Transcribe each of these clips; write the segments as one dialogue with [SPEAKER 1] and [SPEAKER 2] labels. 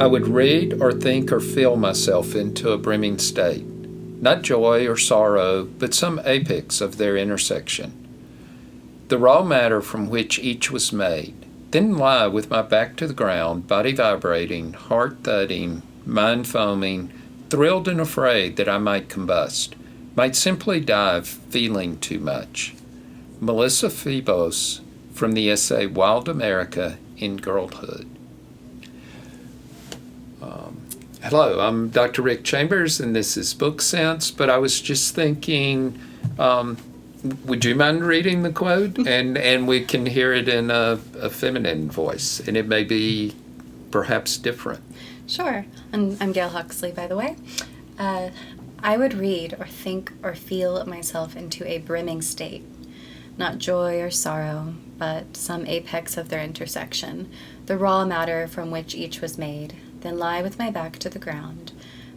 [SPEAKER 1] I would read or think or feel myself into a brimming state, not joy or sorrow, but some apex of their intersection. The raw matter from which each was made, then lie with my back to the ground, body vibrating, heart thudding, mind foaming, thrilled and afraid that I might combust, might simply die feeling too much. Melissa Febos from the essay Wild America in Girlhood. Hello, I'm Dr. Rick Chambers, and this is Book Sense, but I was just thinking, would you mind reading the quote? And we can hear it in a feminine voice, and it may be perhaps different.
[SPEAKER 2] Sure. I'm Gail Huxley, by the way. I would read or think or feel myself into a brimming state, not joy or sorrow, but some apex of their intersection, the raw matter from which each was made, then lie with my back to the ground,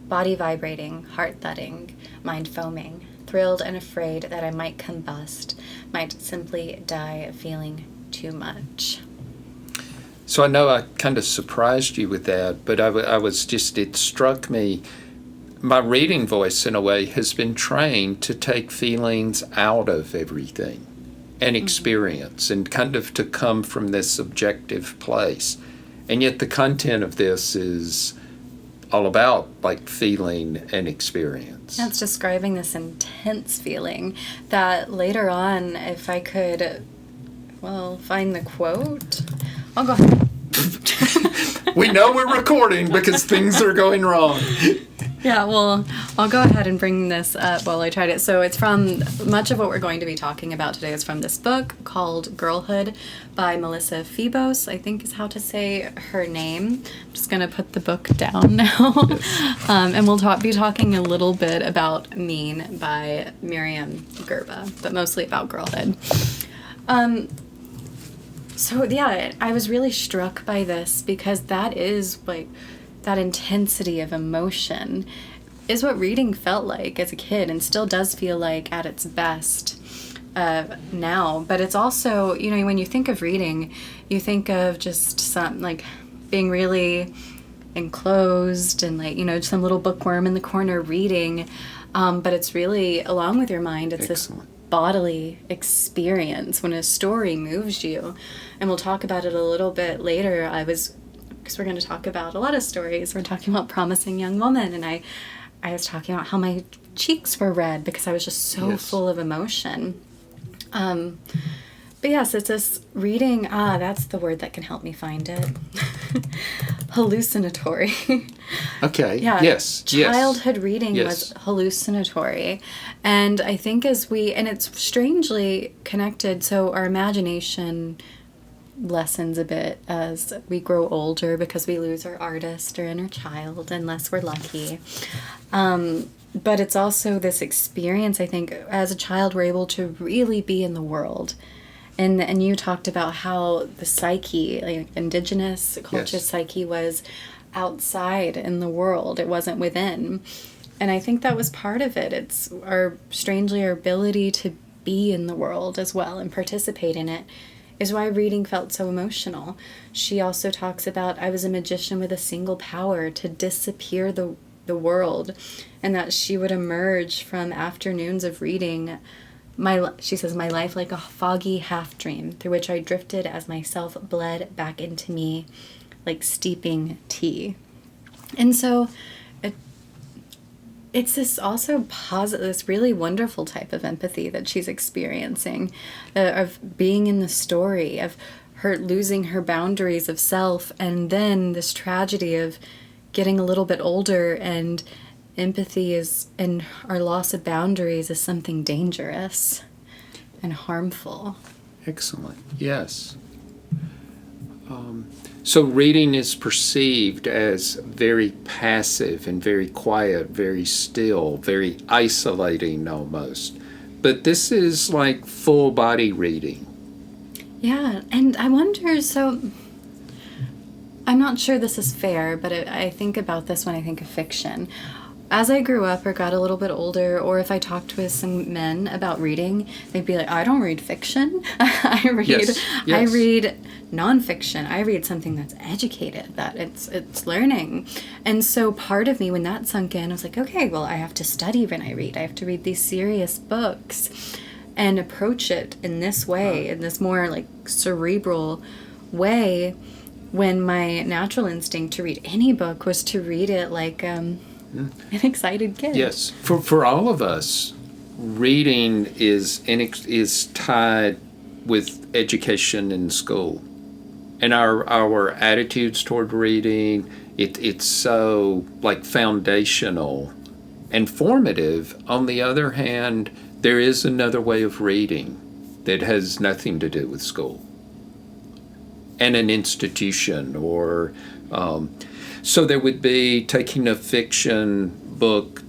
[SPEAKER 2] body vibrating, heart thudding, mind foaming, thrilled and afraid that I might combust, might simply die feeling too much.
[SPEAKER 1] So I know I kind of surprised you with that, but it struck me, my reading voice in a way has been trained to take feelings out of everything and experience and kind of to come from this objective place. And yet the content of this is all about like feeling and experience.
[SPEAKER 2] It's describing this intense feeling that later on, if I could, find the quote, I'll go ahead.
[SPEAKER 1] We know we're recording because things are going wrong.
[SPEAKER 2] Yeah, well, I'll go ahead and bring this up while I tried it. So it's from, much of what we're going to be talking about today is from this book called Girlhood by Melissa Febos, I think is how to say her name. I'm just going to put the book down now. Yes. And we'll be talking a little bit about Mean by Myriam Gurba, but mostly about girlhood. So yeah, I was really struck by this because that is like, that intensity of emotion is what reading felt like as a kid and still does feel like at its best now. But it's also, when you think of reading, you think of just some like being really enclosed and like, some little bookworm in the corner reading. But it's really, along with your mind, it's
[SPEAKER 1] Excellent.
[SPEAKER 2] This bodily experience when a story moves you. And we'll talk about it a little bit later. Because we're going to talk about a lot of stories. We're talking about Promising Young Woman, and I was talking about how my cheeks were red because I was just so full of emotion. But yes, it's this reading, that's the word that can help me find it. Hallucinatory.
[SPEAKER 1] Okay,
[SPEAKER 2] yeah,
[SPEAKER 1] yes.
[SPEAKER 2] Childhood reading was hallucinatory. And I think and it's strangely connected, so our imagination lessens a bit as we grow older because we lose our artist or inner child unless we're lucky. But it's also this experience, I think, as a child we're able to really be in the world. And you talked about how the psyche, like indigenous culture psyche, was outside in the world. It wasn't within. And I think that was part of it. It's our ability to be in the world as well and participate in it is why reading felt so emotional. She also talks about, I was a magician with a single power to disappear the world, and that she would emerge from afternoons of reading, she says, my life like a foggy half-dream through which I drifted as myself bled back into me like steeping tea. And so it's this also positive, this really wonderful type of empathy that she's experiencing, of being in the story, of her losing her boundaries of self, and then this tragedy of getting a little bit older, and empathy and our loss of boundaries is something dangerous and harmful.
[SPEAKER 1] Excellent, yes. So reading is perceived as very passive and very quiet, very still, very isolating almost. But this is like full body reading.
[SPEAKER 2] Yeah, and I wonder, so I'm not sure this is fair, but I think about this when I think of fiction. as I grew up or got a little bit older, or if I talked with some men about reading, they'd be like, I don't read fiction. I read nonfiction. I read something that's educated, that it's learning. And so part of me, when that sunk in, I was like, okay, well, I have to study when I read. I have to read these serious books and approach it in this way, in this more like cerebral way, when my natural instinct to read any book was to read it like an excited kid.
[SPEAKER 1] Yes. For all of us, reading is tied with education in school. And our attitudes toward reading, it's so like foundational and formative. On the other hand, there is another way of reading that has nothing to do with school and an institution, or so there would be taking a fiction book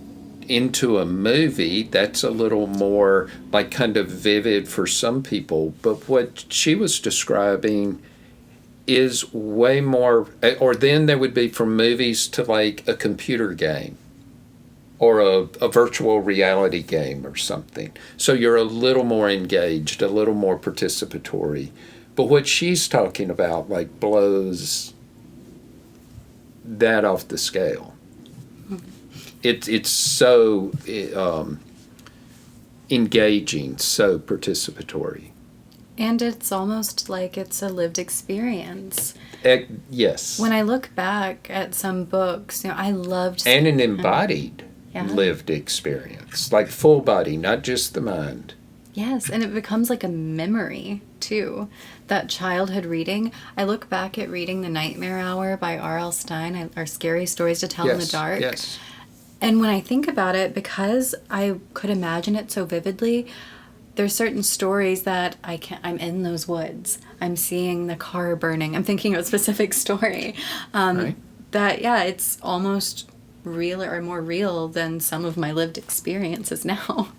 [SPEAKER 1] into a movie. That's a little more like kind of vivid for some people, but what she was describing is way more, or then there would be from movies to like a computer game or a virtual reality game or something. So you're a little more engaged, a little more participatory. But what she's talking about like blows that off the scale. It's so engaging, so participatory.
[SPEAKER 2] And it's almost like it's a lived experience.
[SPEAKER 1] Yes.
[SPEAKER 2] When I look back at some books, I loved...
[SPEAKER 1] And an embodied lived experience, like full body, not just the mind.
[SPEAKER 2] Yes, and it becomes like a memory, too. That childhood reading. I look back at reading The Nightmare Hour by R.L. Stine, or Scary Stories to Tell in the Dark.
[SPEAKER 1] Yes.
[SPEAKER 2] And when I think about it, because I could imagine it so vividly, there's certain stories that I'm in those woods. I'm seeing the car burning. I'm thinking of a specific story.
[SPEAKER 1] Right.
[SPEAKER 2] That, it's almost realer or more real than some of my lived experiences now.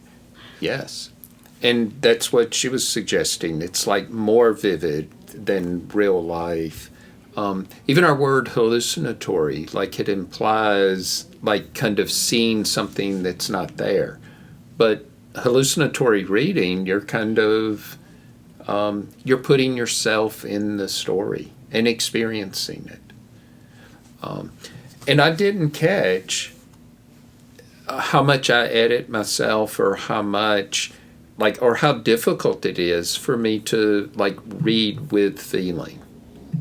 [SPEAKER 1] Yes. And that's what she was suggesting. It's like more vivid than real life. Even our word hallucinatory, like it implies like kind of seeing something that's not there. But hallucinatory reading, you're kind of, you're putting yourself in the story and experiencing it. And I didn't catch how much I edit myself, or how much, like, or how difficult it is for me to like read with feeling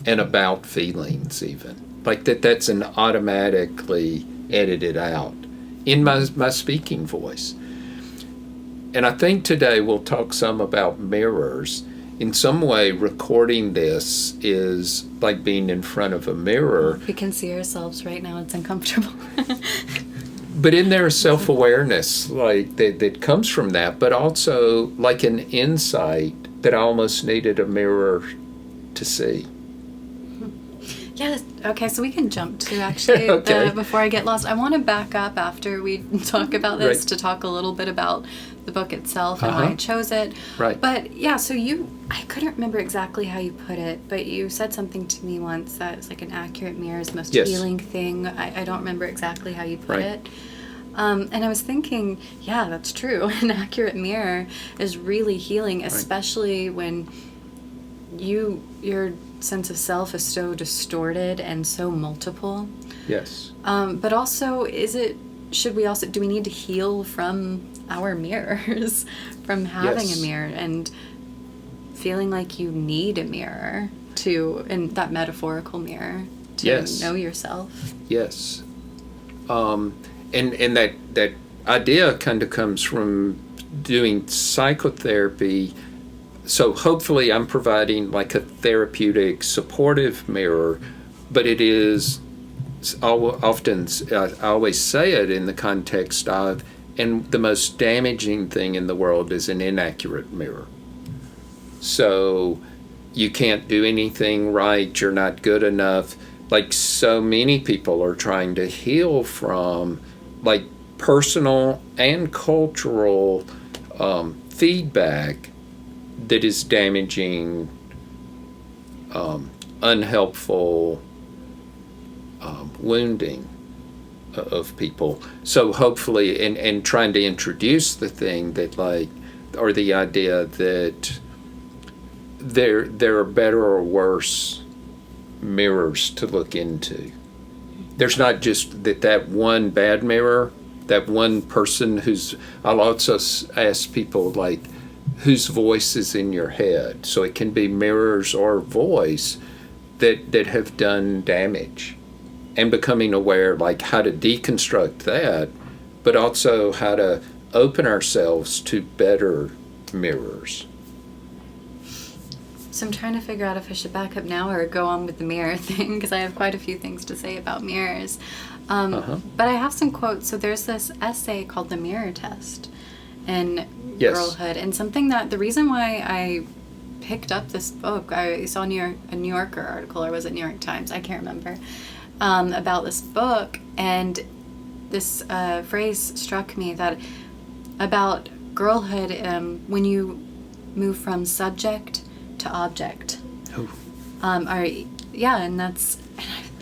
[SPEAKER 1] and about feelings, even like that's an automatically edited out in my speaking voice. And I think today we'll talk some about mirrors. In some way, recording this is like being in front of a mirror.
[SPEAKER 2] We can see ourselves right now. It's uncomfortable.
[SPEAKER 1] But in there is self-awareness like that comes from that, but also like an insight that I almost needed a mirror to see.
[SPEAKER 2] Yeah, okay, so we can jump to actually,
[SPEAKER 1] Okay.
[SPEAKER 2] Before I get lost, I want to back up after we talk about this to talk a little bit about the book itself and why I chose it.
[SPEAKER 1] Right.
[SPEAKER 2] But yeah, so I couldn't remember exactly how you put it, but you said something to me once that it's like an accurate mirror is the most healing thing. I don't remember exactly how you put it. And I was thinking, yeah, that's true. An accurate mirror is really healing, especially when your sense of self is so distorted and so multiple.
[SPEAKER 1] Yes.
[SPEAKER 2] But also, do we need to heal from our mirrors, from having a mirror and feeling like you need a mirror and that metaphorical mirror to know yourself?
[SPEAKER 1] Yes. And that idea kind of comes from doing psychotherapy. So hopefully I'm providing like a therapeutic, supportive mirror, but it is often, I always say it in the context of, and the most damaging thing in the world is an inaccurate mirror. So you can't do anything right, you're not good enough. Like so many people are trying to heal from like personal and cultural feedback that is damaging, unhelpful, wounding. of people. So hopefully, and trying to introduce the thing that or the idea that there are better or worse mirrors to look into. There's not just that one bad mirror, that one person I'll also ask people whose voice is in your head. So it can be mirrors or voice that have done damage, and becoming aware how to deconstruct that, but also how to open ourselves to better mirrors.
[SPEAKER 2] So I'm trying to figure out if I should back up now or go on with the mirror thing, because I have quite a few things to say about mirrors. But I have some quotes. So there's this essay called The Mirror Test in Girlhood, and the reason why I picked up this book, I saw a New Yorker article, or was it New York Times? I can't remember, about this book, and this phrase struck me about girlhood, when you move from subject to object. And that's,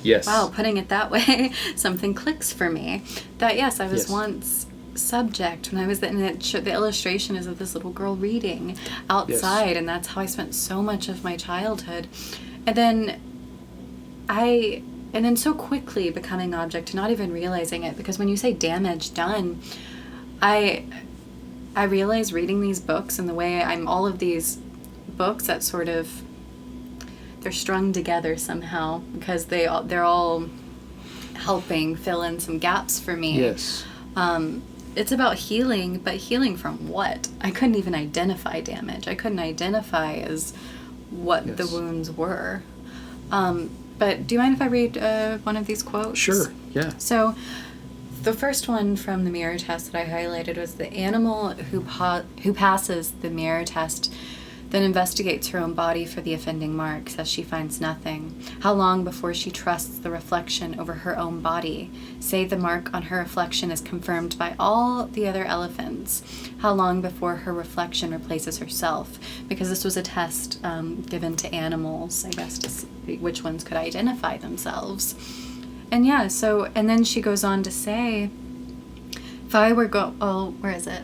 [SPEAKER 1] yes.
[SPEAKER 2] Wow, putting it that way, something clicks for me. That yes, I was once subject when I was, and the illustration is of this little girl reading outside, and that's how I spent so much of my childhood. And then so quickly becoming object, not even realizing it, because when you say damage done, I realize reading these books and the way all of these books that they're strung together somehow, because they're all helping fill in some gaps for me.
[SPEAKER 1] Yes.
[SPEAKER 2] It's about healing, but healing from what? I couldn't even identify damage. I couldn't identify as what the wounds were. But do you mind if I read one of these quotes?
[SPEAKER 1] Sure, yeah.
[SPEAKER 2] So the first one from the mirror test that I highlighted was: the animal who passes the mirror test then investigates her own body for the offending marks, as she finds nothing. How long before she trusts the reflection over her own body? Say the mark on her reflection is confirmed by all the other elephants. How long before her reflection replaces herself? Because this was a test given to animals, I guess, to see which ones could identify themselves. And and then she goes on to say, if I were where is it?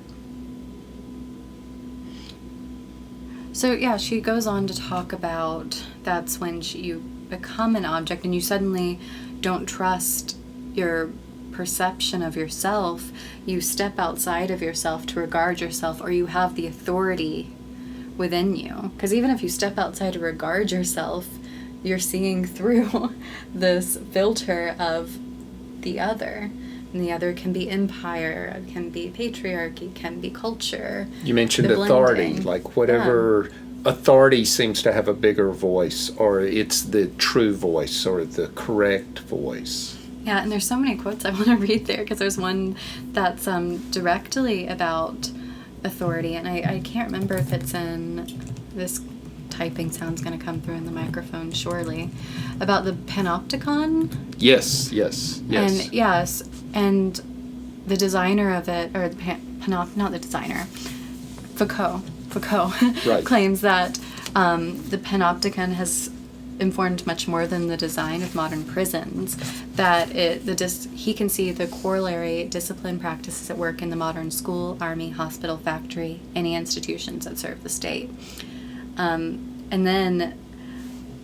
[SPEAKER 2] So she goes on to talk about that's when you become an object, and you suddenly don't trust your perception of yourself. You step outside of yourself to regard yourself, or you have the authority within you. Because even if you step outside to regard yourself, you're seeing through this filter of the other. And the other can be empire, can be patriarchy, can be culture.
[SPEAKER 1] You mentioned authority, whatever authority seems to have a bigger voice, or it's the true voice or the correct voice.
[SPEAKER 2] Yeah, and there's so many quotes I want to read there, because there's one that's directly about authority, and I can't remember if it's in this. Typing sound's going to come through in the microphone surely, about the Panopticon.
[SPEAKER 1] Yes.
[SPEAKER 2] And the designer of it, or not the designer, Foucault right. claims that the Panopticon has informed much more than the design of modern prisons. That he can see the corollary discipline practices at work in the modern school, army, hospital, factory, any institutions that serve the state. And then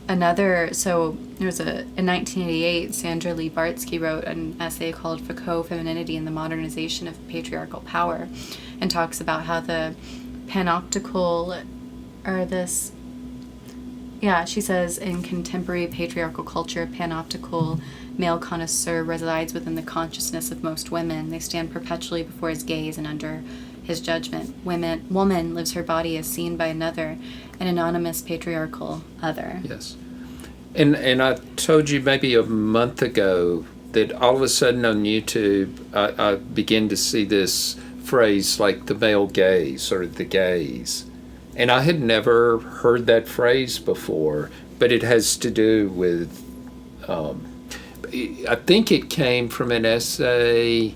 [SPEAKER 2] there was in 1988, Sandra Lee Bartsky wrote an essay called Foucault, Femininity and the Modernization of Patriarchal Power, and talks about how the panoptical, she says, in contemporary patriarchal culture, panoptical male connoisseur resides within the consciousness of most women. They stand perpetually before his gaze and under his judgment. Woman lives her body as seen by another, an anonymous patriarchal other.
[SPEAKER 1] Yes. And I told you maybe a month ago that all of a sudden on YouTube I began to see this phrase like the male gaze or the gaze. And I had never heard that phrase before, but it has to do with, I think it came from an essay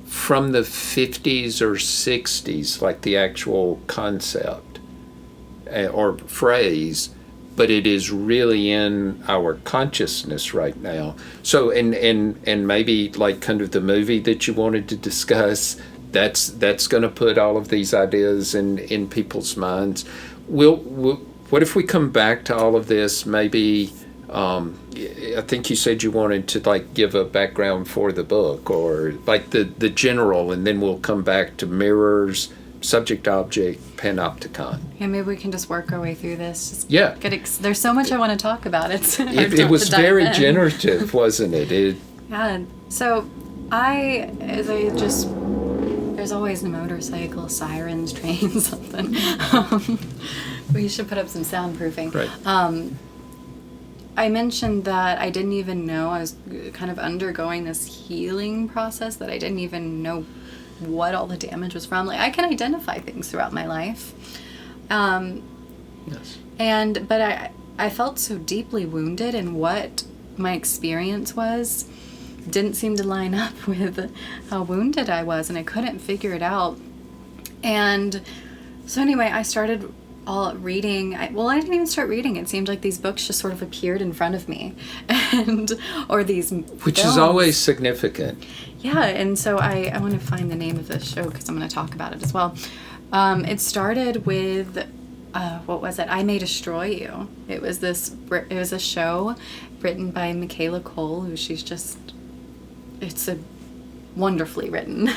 [SPEAKER 1] from the 50s or 60s, like the actual concept or phrase, but it is really in our consciousness right now. So, and maybe like kind of the movie that you wanted to discuss, that's going to put all of these ideas in people's minds. What if we come back to all of this? Maybe I think you said you wanted to like give a background for the book, or like the general, and then we'll come back to mirrors, subject object, panopticon.
[SPEAKER 2] Yeah, maybe we can just work our way through this. Just
[SPEAKER 1] yeah.
[SPEAKER 2] There's so much I want to talk about.
[SPEAKER 1] It was very generative, wasn't it?
[SPEAKER 2] Yeah. So there's always a motorcycle, sirens, trains, something. We should put up some soundproofing.
[SPEAKER 1] Right.
[SPEAKER 2] I mentioned that I didn't even know I was kind of undergoing this healing process, that I didn't even know what all the damage was from. Like, I can identify things throughout my life.
[SPEAKER 1] Yes.
[SPEAKER 2] But I felt so deeply wounded, and what my experience was didn't seem to line up with how wounded I was, and I couldn't figure it out. And so anyway, I started reading. I didn't even start reading. It seemed like these books just sort of appeared in front of me, or these
[SPEAKER 1] which
[SPEAKER 2] films.
[SPEAKER 1] Is always significant.
[SPEAKER 2] Yeah, and so I want to find the name of this show because I'm going to talk about it as well. It started with what was it? I May Destroy You. It was a show written by Michaela Cole, who it's a wonderfully written.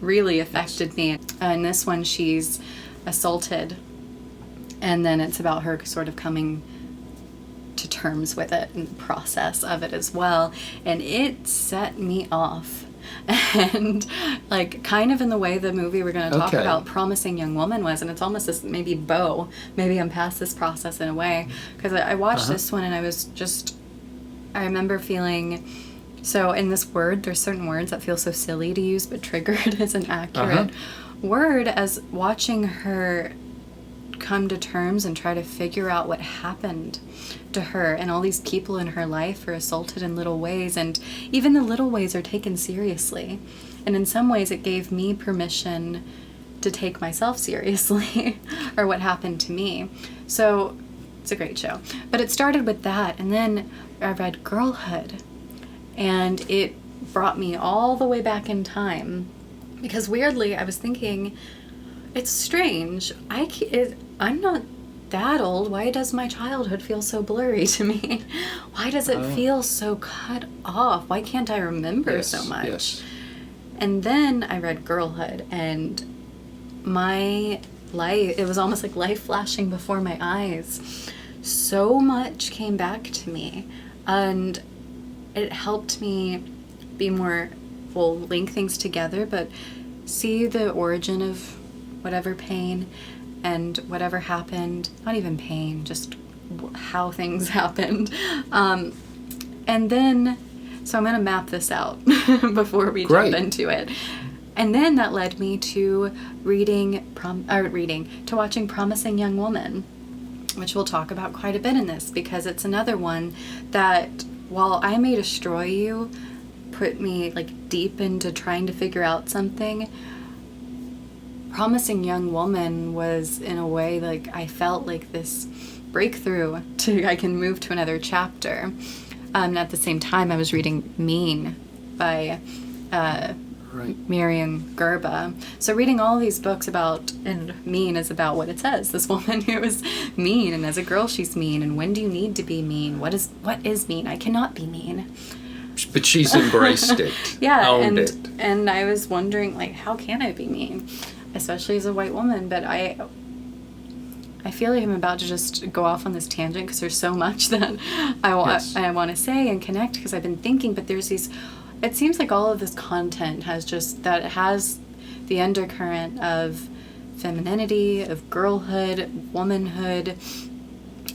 [SPEAKER 2] Really affected me. In this one, she's assaulted, and then it's about her sort of coming to terms with it and the process of it as well, and it set me off. And like kind of in the way the movie we're going to talk about, Promising Young Woman, was, and it's almost this maybe I'm past this process in a way, because I watched this one and I remember feeling, so in this word, there's certain words that feel so silly to use but triggered as an accurate word, as watching her come to terms and try to figure out what happened to her, and all these people in her life are assaulted in little ways, and even the little ways are taken seriously, and in some ways it gave me permission to take myself seriously or what happened to me. So it's a great show, but it started with that, and then I read Girlhood, and it brought me all the way back in time, because weirdly I was thinking, it's strange, I'm not that old. Why does my childhood feel so blurry to me? Why does it feel so cut off? Why can't I remember so much? Yes. And then I read Girlhood, and my life, it was almost like life flashing before my eyes. So much came back to me, and it helped me be more, link things together, but see the origin of whatever pain and whatever happened, not even pain, just how things happened. And then, so I'm going to map this out before we jump into it. And then that led me to watching Promising Young Woman, which we'll talk about quite a bit in this, because it's another one that, while I May Destroy You put me like deep into trying to figure out something, Promising Young Woman was, in a way, like I felt like this breakthrough I can move to another chapter. And at the same time, I was reading Mean by Myriam Gurba. So reading all these books and Mean is about what it says. This woman who is mean, and as a girl she's mean, and when do you need to be mean? What is mean? I cannot be mean.
[SPEAKER 1] But she's embraced it. Owned it.
[SPEAKER 2] And I was wondering, like, how can I be mean? Especially as a white woman, but I feel like I'm about to just go off on this tangent, because there's so much that I want to say and connect, because I've been thinking, but there's these, it seems like all of this content has the undercurrent of femininity, of girlhood, womanhood,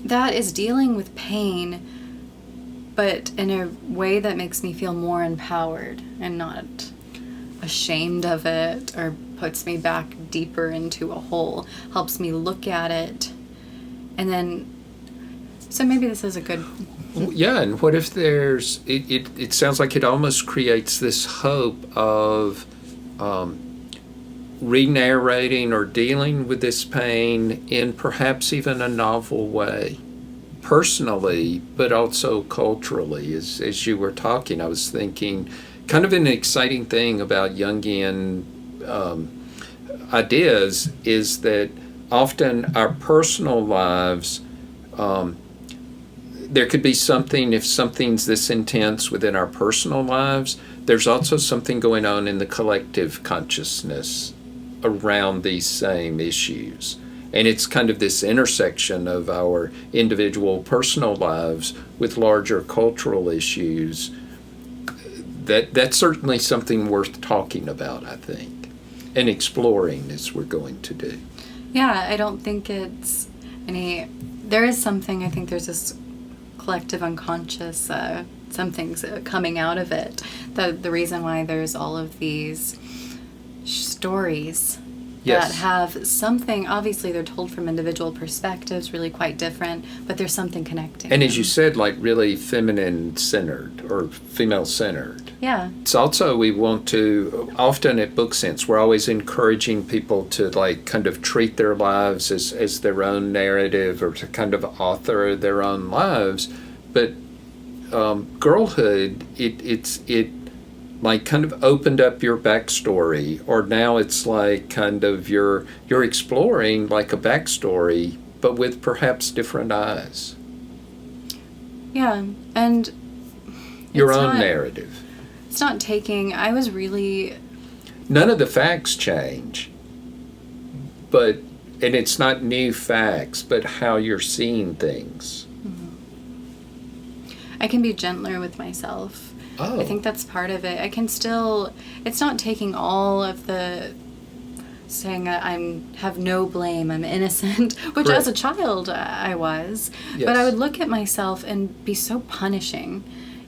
[SPEAKER 2] that is dealing with pain, but in a way that makes me feel more empowered and not ashamed of it, or puts me back deeper into a hole, helps me look at it. And then, so maybe this is a good...
[SPEAKER 1] Yeah, and what if there's, it sounds like it almost creates this hope of re-narrating or dealing with this pain in perhaps even a novel way. personally, but also culturally. As you were talking, I was thinking kind of an exciting thing about Jungian ideas is that often our personal lives, there could be something, if something's this intense within our personal lives, there's also something going on in the collective consciousness around these same issues. And it's kind of this intersection of our individual personal lives with larger cultural issues. That's certainly something worth talking about, I think, and exploring as we're going to do.
[SPEAKER 2] Yeah, I don't think it's there is something, I think there's this collective unconscious, something's coming out of it. The reason why there's all of these stories that have something, obviously they're told from individual perspectives, really quite different, but there's something connecting.
[SPEAKER 1] And as you said, like really feminine-centered or female-centered.
[SPEAKER 2] Yeah.
[SPEAKER 1] It's also, we want to, often at Book Sense, we're always encouraging people to like kind of treat their lives as their own narrative or to kind of author their own lives. But Girlhood, it like kind of opened up your backstory, or now it's like kind of you're exploring like a backstory, but with perhaps different eyes.
[SPEAKER 2] Yeah, and
[SPEAKER 1] your own narrative.
[SPEAKER 2] It's not taking,
[SPEAKER 1] none of the facts change, and it's not new facts, but how you're seeing things.
[SPEAKER 2] I can be gentler with myself.
[SPEAKER 1] Oh.
[SPEAKER 2] I think that's part of it. I can still, it's not taking all of the saying I have no blame, I'm innocent, which
[SPEAKER 1] Correct.
[SPEAKER 2] as a child I was.
[SPEAKER 1] Yes.
[SPEAKER 2] But I would look at myself and be so punishing.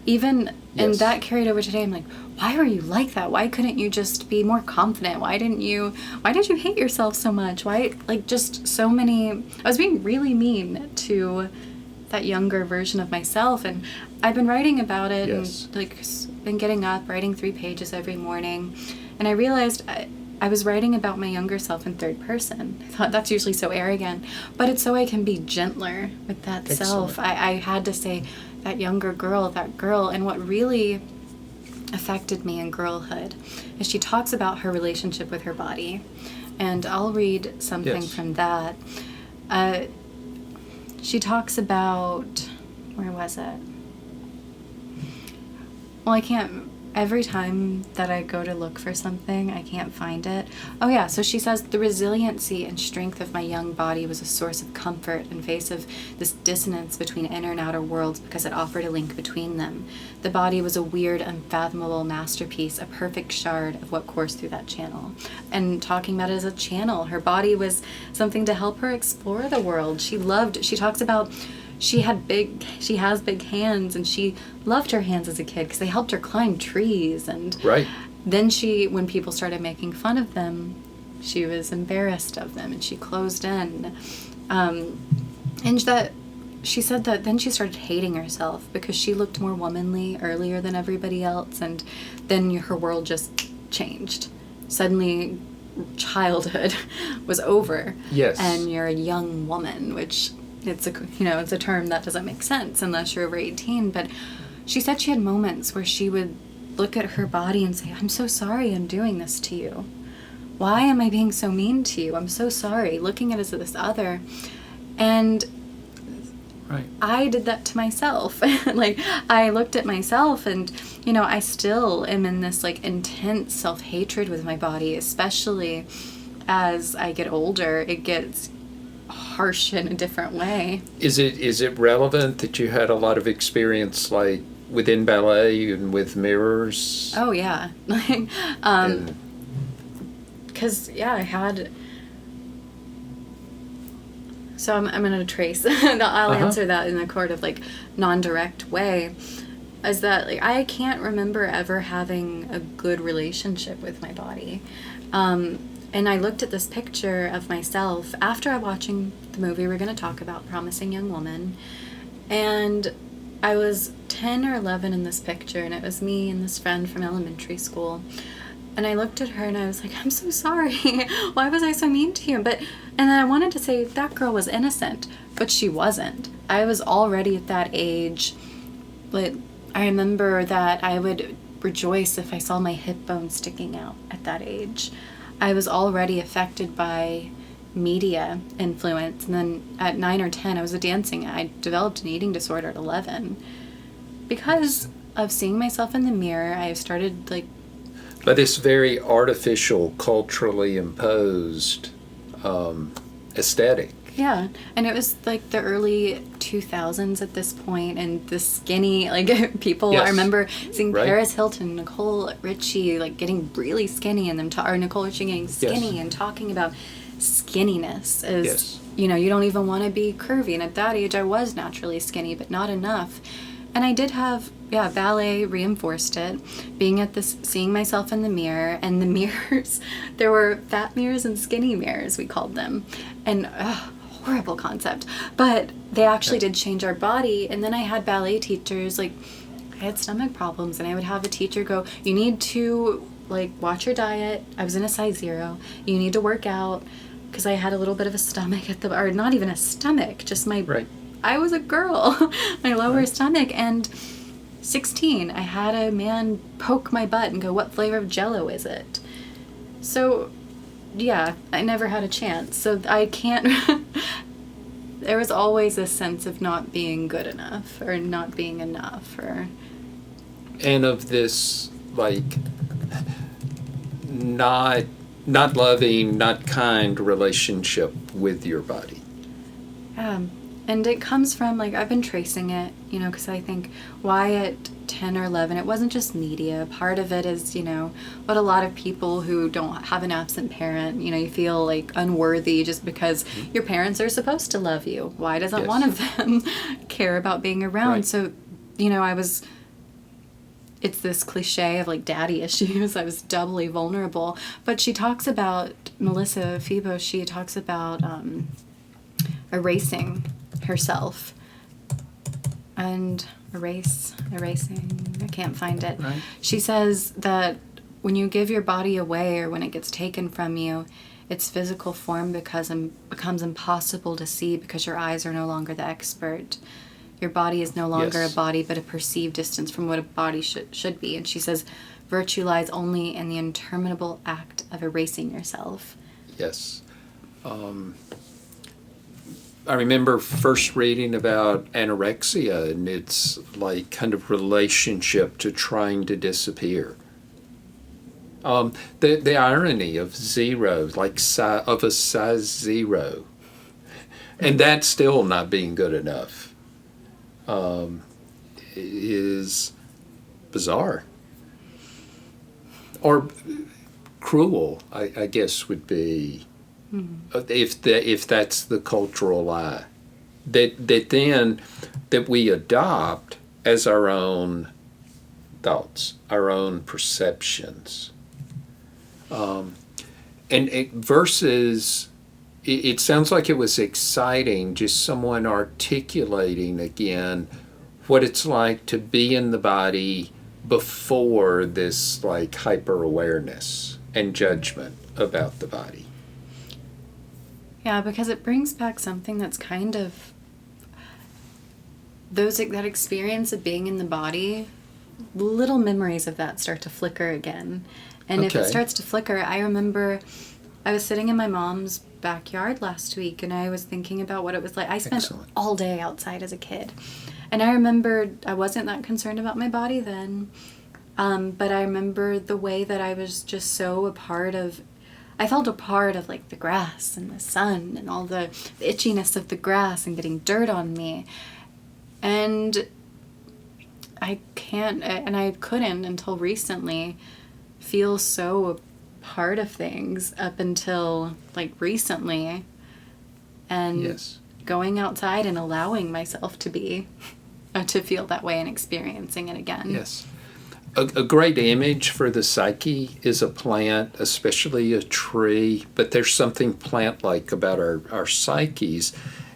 [SPEAKER 2] Even, and that carried over today. I'm like, why were you like that? Why couldn't you just be more confident? Why did you hate yourself so much? Why, like, just so many, I was being really mean to that younger version of myself, and I've been writing about it and like been getting up, writing 3 pages every morning, and I realized I was writing about my younger self in third person. I thought that's usually so arrogant, but it's so I can be gentler with that self. I had to say that younger girl, that girl, and what really affected me in Girlhood is she talks about her relationship with her body, and I'll read something from that. She talks about, where was it? Well, I can't, every time that I go to look for something, I can't find it. Oh yeah, so she says, the resiliency and strength of my young body was a source of comfort in face of this dissonance between inner and outer worlds because it offered a link between them. The body was a weird, unfathomable masterpiece, a perfect shard of what coursed through that channel. And talking about it as a channel, her body was something to help her explore the world. She talks about she has big hands, and she loved her hands as a kid because they helped her climb trees. And then when people started making fun of them, she was embarrassed of them and she closed in. And that she said that then she started hating herself because she looked more womanly earlier than everybody else, and then her world just changed. Suddenly, childhood was over.
[SPEAKER 1] Yes.
[SPEAKER 2] And you're a young woman, which it's a term that doesn't make sense unless you're over 18. But she said she had moments where she would look at her body and say, I'm so sorry I'm doing this to you. Why am I being so mean to you? I'm so sorry. Looking at it as this other. And I did that to myself. Like, I looked at myself and, I still am in this, like, intense self-hatred with my body, especially as I get older. It gets harsh in a different way. Is
[SPEAKER 1] it relevant that you had a lot of experience, like, within ballet and with mirrors?
[SPEAKER 2] Oh, yeah. Because, I had... So I'm going to trace. I'll answer that in a sort of like non-direct way. Is that like I can't remember ever having a good relationship with my body. And I looked at this picture of myself after watching the movie we're going to talk about, Promising Young Woman. And I was 10 or 11 in this picture, and it was me and this friend from elementary school. And I looked at her and I was like, I'm so sorry. Why was I so mean to you? And then I wanted to say that girl was innocent, but she wasn't. I was already at that age. But I remember that I would rejoice if I saw my hip bone sticking out at that age. I was already affected by media influence. And then at 9 or 10, I was dancing. I developed an eating disorder at 11. Because of seeing myself in the mirror, I started like...
[SPEAKER 1] But it's very artificial, culturally imposed aesthetic.
[SPEAKER 2] Yeah, and it was like the early 2000s at this point, and the skinny, like, people,
[SPEAKER 1] Yes.
[SPEAKER 2] I remember seeing
[SPEAKER 1] Right.
[SPEAKER 2] Paris Hilton, Nicole Richie, like, getting really skinny, and them, or Nicole Richie getting skinny,
[SPEAKER 1] Yes.
[SPEAKER 2] and talking about skinniness as,
[SPEAKER 1] Yes.
[SPEAKER 2] you know, you don't even want to be curvy, and at that age, I was naturally skinny, but not enough. And I did have, ballet reinforced it, being at this, seeing myself in the mirror, and the mirrors, there were fat mirrors and skinny mirrors, we called them, and, horrible concept, but they actually did change our body. And then I had ballet teachers, like, I had stomach problems, and I would have a teacher go, you need to, like, watch your diet. I was in a size 0. You need to work out, because I had a little bit of a stomach at the, or not even a stomach, just my,
[SPEAKER 1] Right.
[SPEAKER 2] I was a girl, my lower stomach. And 16, I had a man poke my butt and go, what flavor of Jell-O is it? So yeah, I never had a chance. So I can't... There was always a sense of not being good enough, or not being enough, or...
[SPEAKER 1] And of this, like, not loving, not kind relationship with your body.
[SPEAKER 2] And it comes from, like, I've been tracing it, you know, because I think why at 10 or 11, it wasn't just media. Part of it is, you know, what a lot of people who don't have an absent parent, you know, you feel like unworthy just because your parents are supposed to love you. Why doesn't
[SPEAKER 1] Yes.
[SPEAKER 2] one of them care about being around?
[SPEAKER 1] Right.
[SPEAKER 2] So, you know, it's this cliche of, like, daddy issues. I was doubly vulnerable. But she talks about, Melissa Febos, she talks about erasing herself and erasing, I can't find it.
[SPEAKER 1] Right.
[SPEAKER 2] She says that when you give your body away, or when it gets taken from you, its physical form becomes impossible to see, because your eyes are no longer the expert. Your body is no longer
[SPEAKER 1] Yes.
[SPEAKER 2] a body, but a perceived distance from what a body should be. And she says virtue lies only in the interminable act of erasing yourself.
[SPEAKER 1] Yes. I remember first reading about anorexia and its, like, kind of relationship to trying to disappear. The irony of 0, like, of a size 0, and that's still not being good enough, is bizarre. Or cruel, I guess, would be, if that's the cultural lie, that we adopt as our own thoughts, our own perceptions, versus it sounds like it was exciting, just someone articulating again what it's like to be in the body before this, like, hyper awareness and judgment about the body.
[SPEAKER 2] Yeah, because it brings back something that's kind of that experience of being in the body. Little memories of that start to flicker again. And if it
[SPEAKER 1] Okay.
[SPEAKER 2] starts to flicker, I remember I was sitting in my mom's backyard last week, and I was thinking about what it was like. I spent
[SPEAKER 1] Excellent.
[SPEAKER 2] all day outside as a kid. And I remembered I wasn't that concerned about my body then. But I remember the way that I was just so I felt a part of, like, the grass and the sun and all the itchiness of the grass and getting dirt on me. And I couldn't until recently feel so a part of things up until, like, recently. And
[SPEAKER 1] Yes.
[SPEAKER 2] going outside and allowing myself to be, to feel that way and experiencing it again.
[SPEAKER 1] Yes. A great image for the psyche is a plant, especially a tree, but there's something plant-like about our psyches.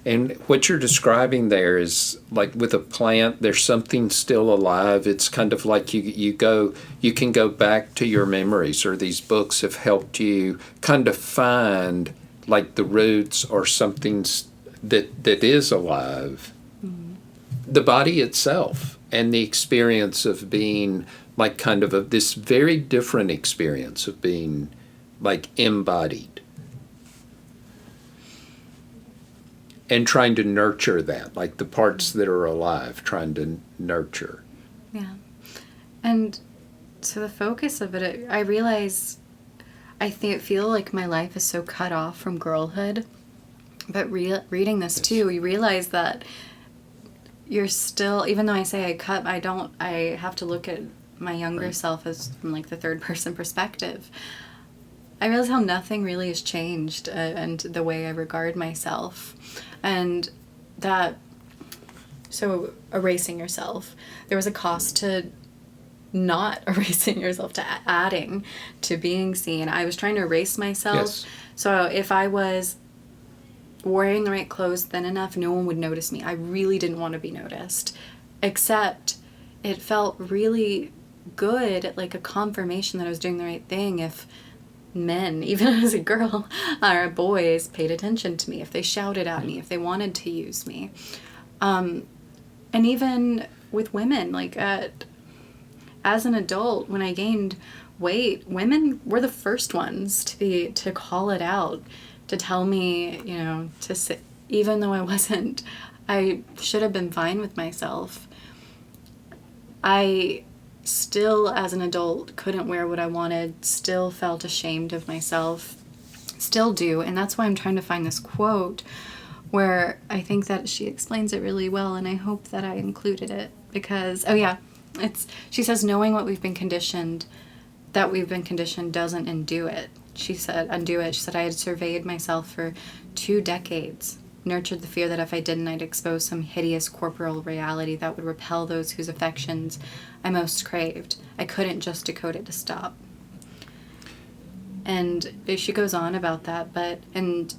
[SPEAKER 1] And what you're describing there is, like, with a plant, there's something still alive. It's kind of like you can go back to your memories, or these books have helped you kind of find, like, the roots or something that is alive the body itself and the experience of being like kind of this very different experience of being like embodied and trying to nurture that, like the parts that are alive, trying to nurture.
[SPEAKER 2] Yeah. And so the focus of it, I realize, I feel like my life is so cut off from girlhood. But reading this too, you realize that you're still, even though I say I have to look at my younger self as from like the third person perspective. I realize how nothing really has changed and the way I regard myself. And that, so erasing yourself, there was a cost to not erasing yourself, to adding, to being seen. I was trying to erase myself.
[SPEAKER 1] Yes.
[SPEAKER 2] So if I was wearing the right clothes thin enough, no one would notice me. I really didn't want to be noticed. Except it felt really good, like a confirmation that I was doing the right thing if men, even as a girl, or boys, paid attention to me, if they shouted at me, if they wanted to use me. And even with women, like as an adult, when I gained weight, women were the first ones to call it out, to tell me, to sit, even though I should have been fine with myself. I still, as an adult, couldn't wear what I wanted, still felt ashamed of myself, still do. And that's why I'm trying to find this quote where I think that she explains it really well, and I hope that I included it because, she says, knowing what we've been conditioned, doesn't undo it. She said, I had surveyed myself for 2 decades, nurtured the fear that if I didn't, I'd expose some hideous corporal reality that would repel those whose affections I most craved. I couldn't just decode it to stop. And she goes on about that, and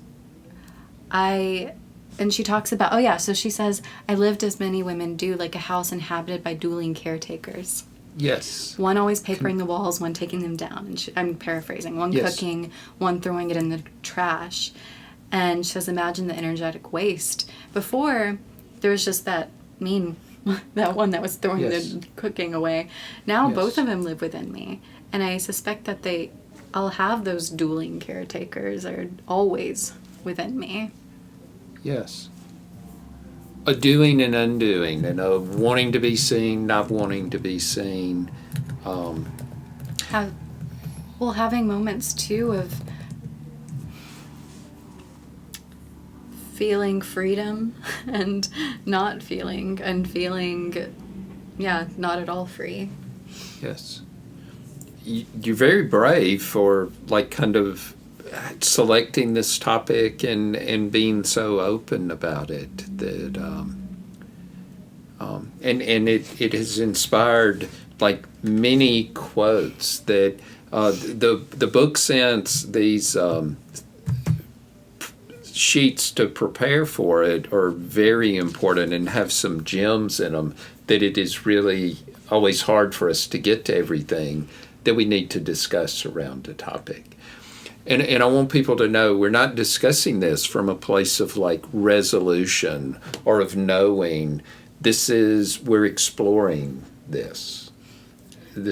[SPEAKER 2] she talks about, so she says, I lived as many women do, like a house inhabited by dueling caretakers.
[SPEAKER 1] Yes.
[SPEAKER 2] One always papering the walls, one taking them down. And I'm paraphrasing. One cooking, one throwing it in the trash. And she says, imagine the energetic waste. Before, there was just that that one that was throwing the cooking away. Now both of them live within me. And I suspect that I'll have those dueling caretakers are always within me.
[SPEAKER 1] Yes. A doing and undoing, and a wanting to be seen, not wanting to be seen.
[SPEAKER 2] Having moments too of feeling freedom and not feeling, not at all free.
[SPEAKER 1] Yes. You're very brave for like kind of selecting this topic and being so open about it that and it has inspired like many quotes that the book sends these sheets to prepare for it are very important and have some gems in them that it is really always hard for us to get to everything that we need to discuss around a topic. And I want people to know we're not discussing this from a place of like resolution or of knowing. We're exploring this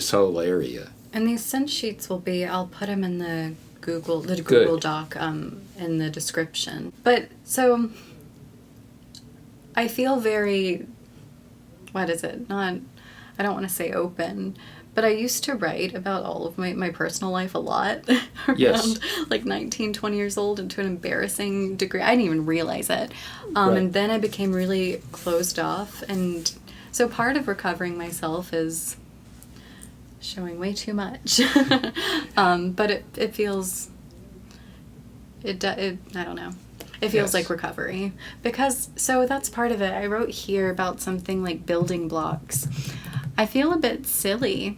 [SPEAKER 1] whole area.
[SPEAKER 2] And these scent sheets I'll put them in the Google Doc in the description. But so I feel very, I don't want to say open, but I used to write about all of my personal life a lot around like 19, 20 years old, and to an embarrassing degree. I didn't even realize it. And then I became really closed off. And so part of recovering myself is showing way too much. But it feels, I don't know. It feels like recovery. So that's part of it. I wrote here about something like building blocks. I feel a bit silly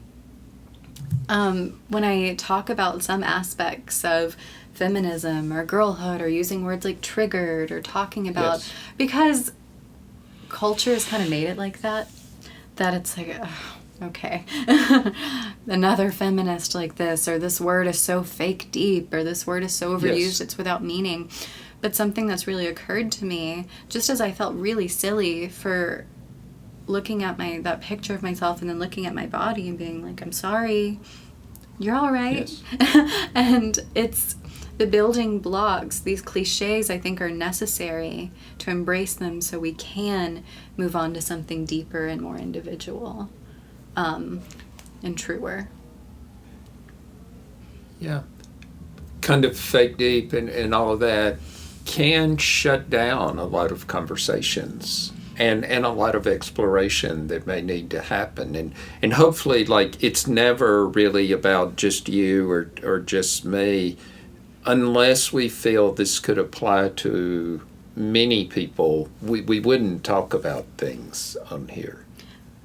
[SPEAKER 2] when I talk about some aspects of feminism or girlhood or using words like triggered or talking about, because culture has kind of made it like that it's like, okay, another feminist like this, or this word is so fake deep, or this word is so overused it's without meaning. But something that's really occurred to me, just as I felt really silly for looking at that picture of myself and then looking at my body and being like, I'm sorry, you're all right. Yes. And it's the building blocks, these cliches, I think, are necessary to embrace them so we can move on to something deeper and more individual, and truer.
[SPEAKER 1] Yeah. Kind of fake deep and all of that can shut down a lot of conversations and a lot of exploration that may need to happen. And hopefully, like, it's never really about just you or just me, unless we feel this could apply to many people. We wouldn't talk about things on here.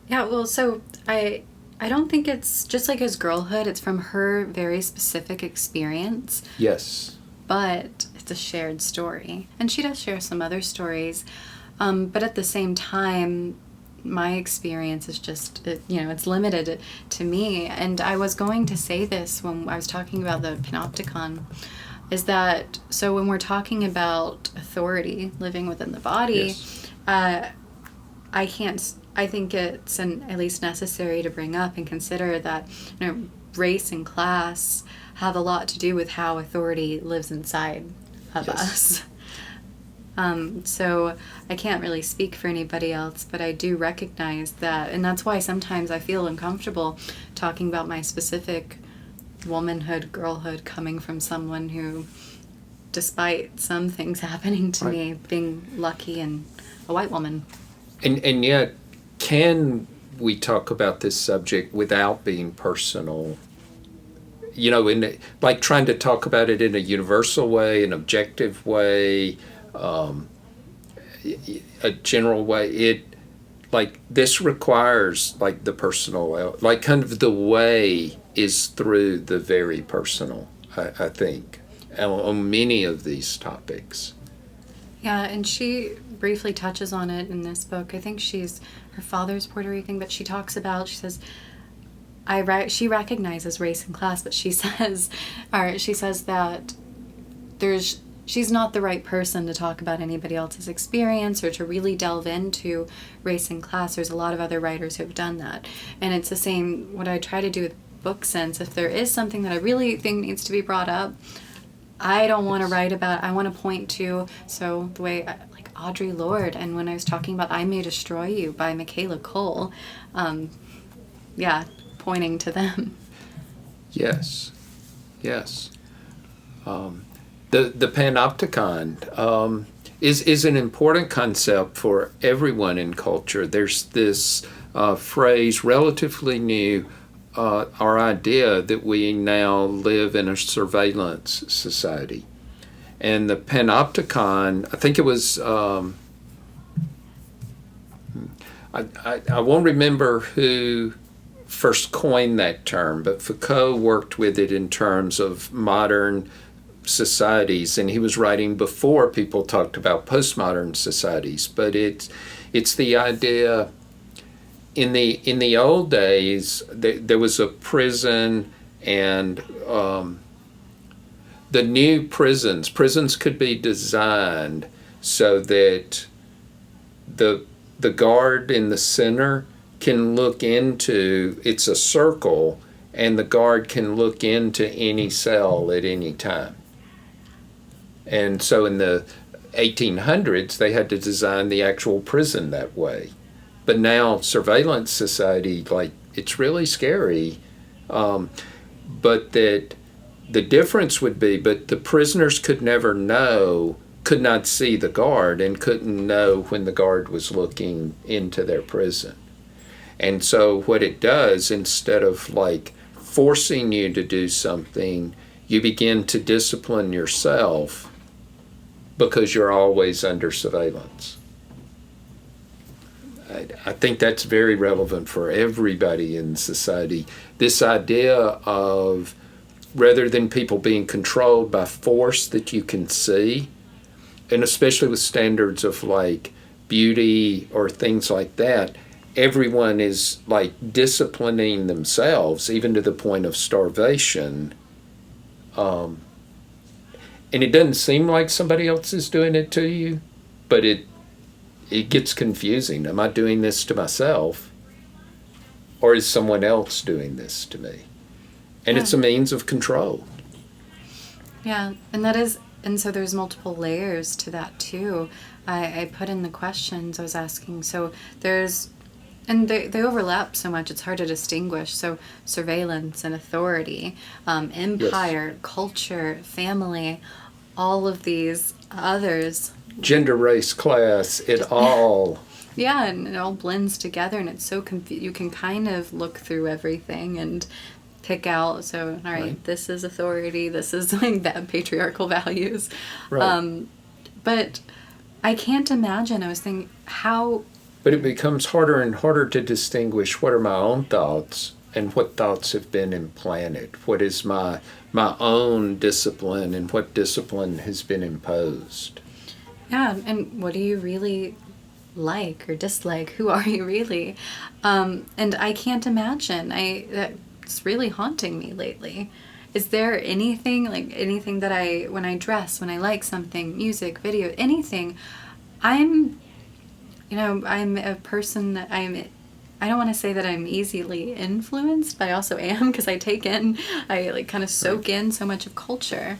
[SPEAKER 2] Yeah, well, so I don't think it's just like his Girlhood. It's from her very specific experience.
[SPEAKER 1] Yes. But
[SPEAKER 2] it's a shared story. And she does share some other stories. But at the same time, my experience is just, it's limited to me. And I was going to say this when I was talking about the Panopticon, is that, so when we're talking about authority living within the body, yes. I think it's at least necessary to bring up and consider that, race and class have a lot to do with how authority lives inside of us. So I can't really speak for anybody else, but I do recognize that, and that's why sometimes I feel uncomfortable talking about my specific womanhood, girlhood, coming from someone who, despite some things happening to me, being lucky and a white woman.
[SPEAKER 1] And yet, can we talk about this subject without being personal? Like trying to talk about it in a universal way, an objective way, a general way. This requires like the personal, like kind of the way is through the very personal, I think, on many of these topics.
[SPEAKER 2] Yeah, and she briefly touches on it in this book. I think her father's Puerto Rican, but she says, she recognizes race and class, but she says that she's not the right person to talk about anybody else's experience or to really delve into race and class. There's a lot of other writers who have done that. And it's the same, what I try to do with Book Sense, if there is something that I really think needs to be brought up, I don't want to write about, I want to point to, so the way, like Audre Lorde, and when I was talking about I May Destroy You by Michaela Cole, pointing to them.
[SPEAKER 1] Yes. The Panopticon is an important concept for everyone in culture. There's this phrase, relatively new, our idea that we now live in a surveillance society. And the Panopticon, I think it was, I won't remember who first coined that term, but Foucault worked with it in terms of modern societies, and he was writing before people talked about postmodern societies. But it's the idea, in the old days, there was a prison, and the new prisons could be designed so that the guard in the center can look into, it's a circle, and the guard can look into any cell at any time. And so in the 1800s, they had to design the actual prison that way. But now surveillance society, like, it's really scary. But that the difference would be, but the prisoners could not see the guard and couldn't know when the guard was looking into their prison. And so what it does, instead of like forcing you to do something, you begin to discipline yourself because you're always under surveillance. I think that's very relevant for everybody in society. This idea of, rather than people being controlled by force that you can see, and especially with standards of like beauty or things like that, everyone is like disciplining themselves, even to the point of starvation. And it doesn't seem like somebody else is doing it to you, but it gets confusing. Am I doing this to myself, or is someone else doing this to me? And it's a means of control.
[SPEAKER 2] Yeah, and so there's multiple layers to that too. I put in the questions I was asking. So and they overlap so much, it's hard to distinguish. So surveillance and authority, empire, culture, family, all of these others.
[SPEAKER 1] Gender, race, class, it all.
[SPEAKER 2] Yeah, and it all blends together, and it's so you can kind of look through everything and pick out, so, all right, this is authority, this is like that patriarchal values.
[SPEAKER 1] Right.
[SPEAKER 2] But I can't imagine, I was thinking, how...
[SPEAKER 1] But it becomes harder and harder to distinguish what are my own thoughts and what thoughts have been implanted. What is my own discipline and what discipline has been imposed.
[SPEAKER 2] Yeah, and what do you really like or dislike? Who are you really? And I can't imagine. It's really haunting me lately. Is there anything that when I dress, when I like something, music, video, anything, I'm a person that I don't want to say that I'm easily influenced, but I also am, because I like kind of soak in so much of culture.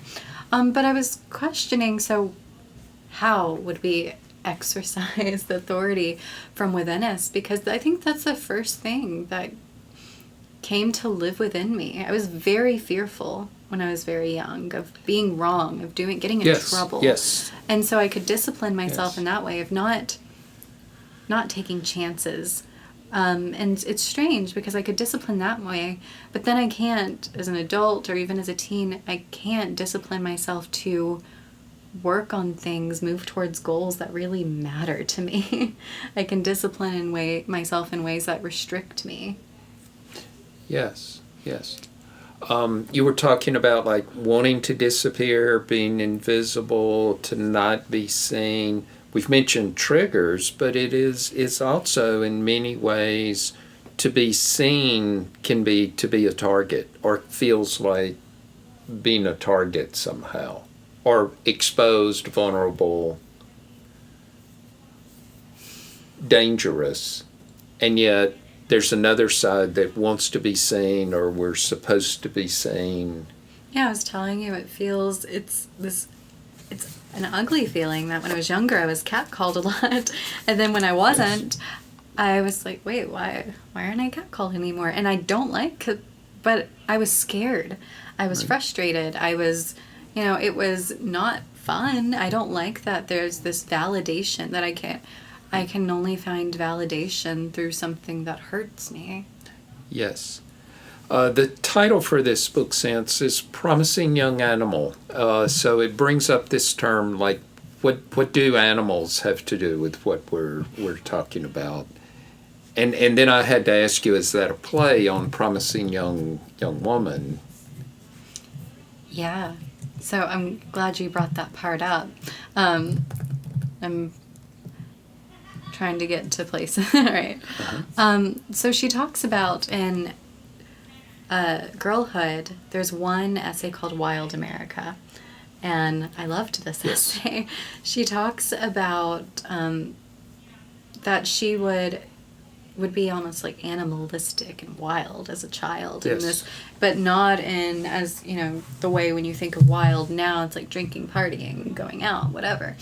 [SPEAKER 2] But I was questioning, so how would we exercise the authority from within us? Because I think that's the first thing that came to live within me. I was very fearful when I was very young of being wrong, of getting in trouble.
[SPEAKER 1] Yes.
[SPEAKER 2] And so I could discipline myself in that way of not taking chances. And it's strange because I could discipline that way, but then I can't, as an adult or even as a teen, I can't discipline myself to work on things, move towards goals that really matter to me. I can discipline myself in ways that restrict me.
[SPEAKER 1] Yes. You were talking about like wanting to disappear, being invisible, to not be seen. We've mentioned triggers, but it's also in many ways to be seen can be to be a target, or feels like being a target somehow, or exposed, vulnerable, dangerous. And yet there's another side that wants to be seen, or we're supposed to be seen.
[SPEAKER 2] Yeah, I was telling you, it's an ugly feeling that when I was younger I was catcalled a lot, and then when I wasn't, I was like, wait, why aren't I catcalled anymore? And I don't like it, but I was scared. I was frustrated. I was, it was not fun. I don't like that there's this validation that I can only find validation through something that hurts me.
[SPEAKER 1] Yes. The title for this book, Sense, is Promising Young Animal. So it brings up this term, like, what do animals have to do with what we're talking about? And then I had to ask you, is that a play on Promising Young Woman?
[SPEAKER 2] Yeah. So I'm glad you brought that part up. I'm trying to get to places. All right. So she talks about in Girlhood, there's one essay called Wild America, and I loved this essay. She talks about that she would be almost like animalistic and wild as a child, in this, but not in as the way when you think of wild now, it's like drinking, partying, going out, whatever.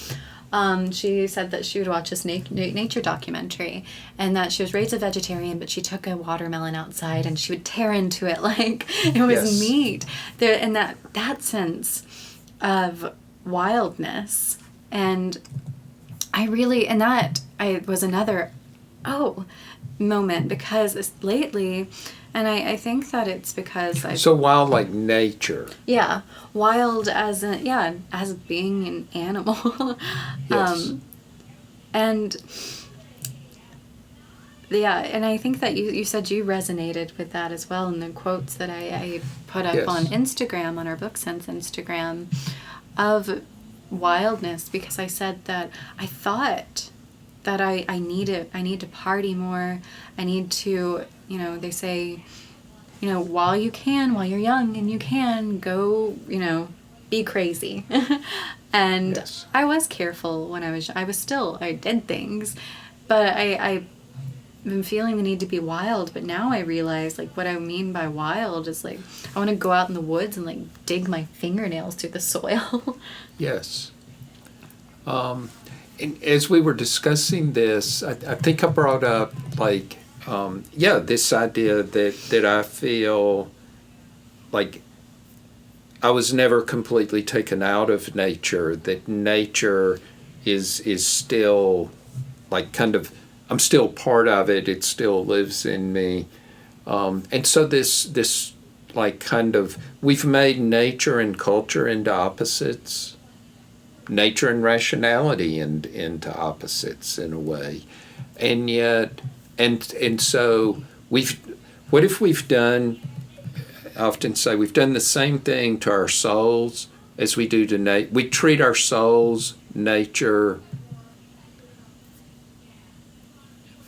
[SPEAKER 2] She said that she would watch this nature documentary, and that she was raised a vegetarian, but she took a watermelon outside and she would tear into it like it was meat. And that sense of wildness, and I was another moment, because lately, and I think that it's because
[SPEAKER 1] so wild like nature.
[SPEAKER 2] Yeah, wild as being an animal. And I think that you said you resonated with that as well in the quotes that I put up on Instagram, on our Book Sense Instagram, of wildness, because I said that I thought that I need to party more. I need to, they say, while you're young and you can go, be crazy. And
[SPEAKER 1] Yes.
[SPEAKER 2] I was careful when I did things, but I've been feeling the need to be wild. But now I realize, like, what I mean by wild is, like, I want to go out in the woods and, like, dig my fingernails through the soil.
[SPEAKER 1] Yes. And as we were discussing this, I think I brought up, like, this idea that I feel like I was never completely taken out of nature, that nature is still, like, kind of, I'm still part of it, it still lives in me. And so this, like, kind of, we've made nature and culture into opposites, nature and rationality into opposites in a way. And yet, and so what if we've done, I often say we've done the same thing to our souls as we do to nature. We treat our souls, nature,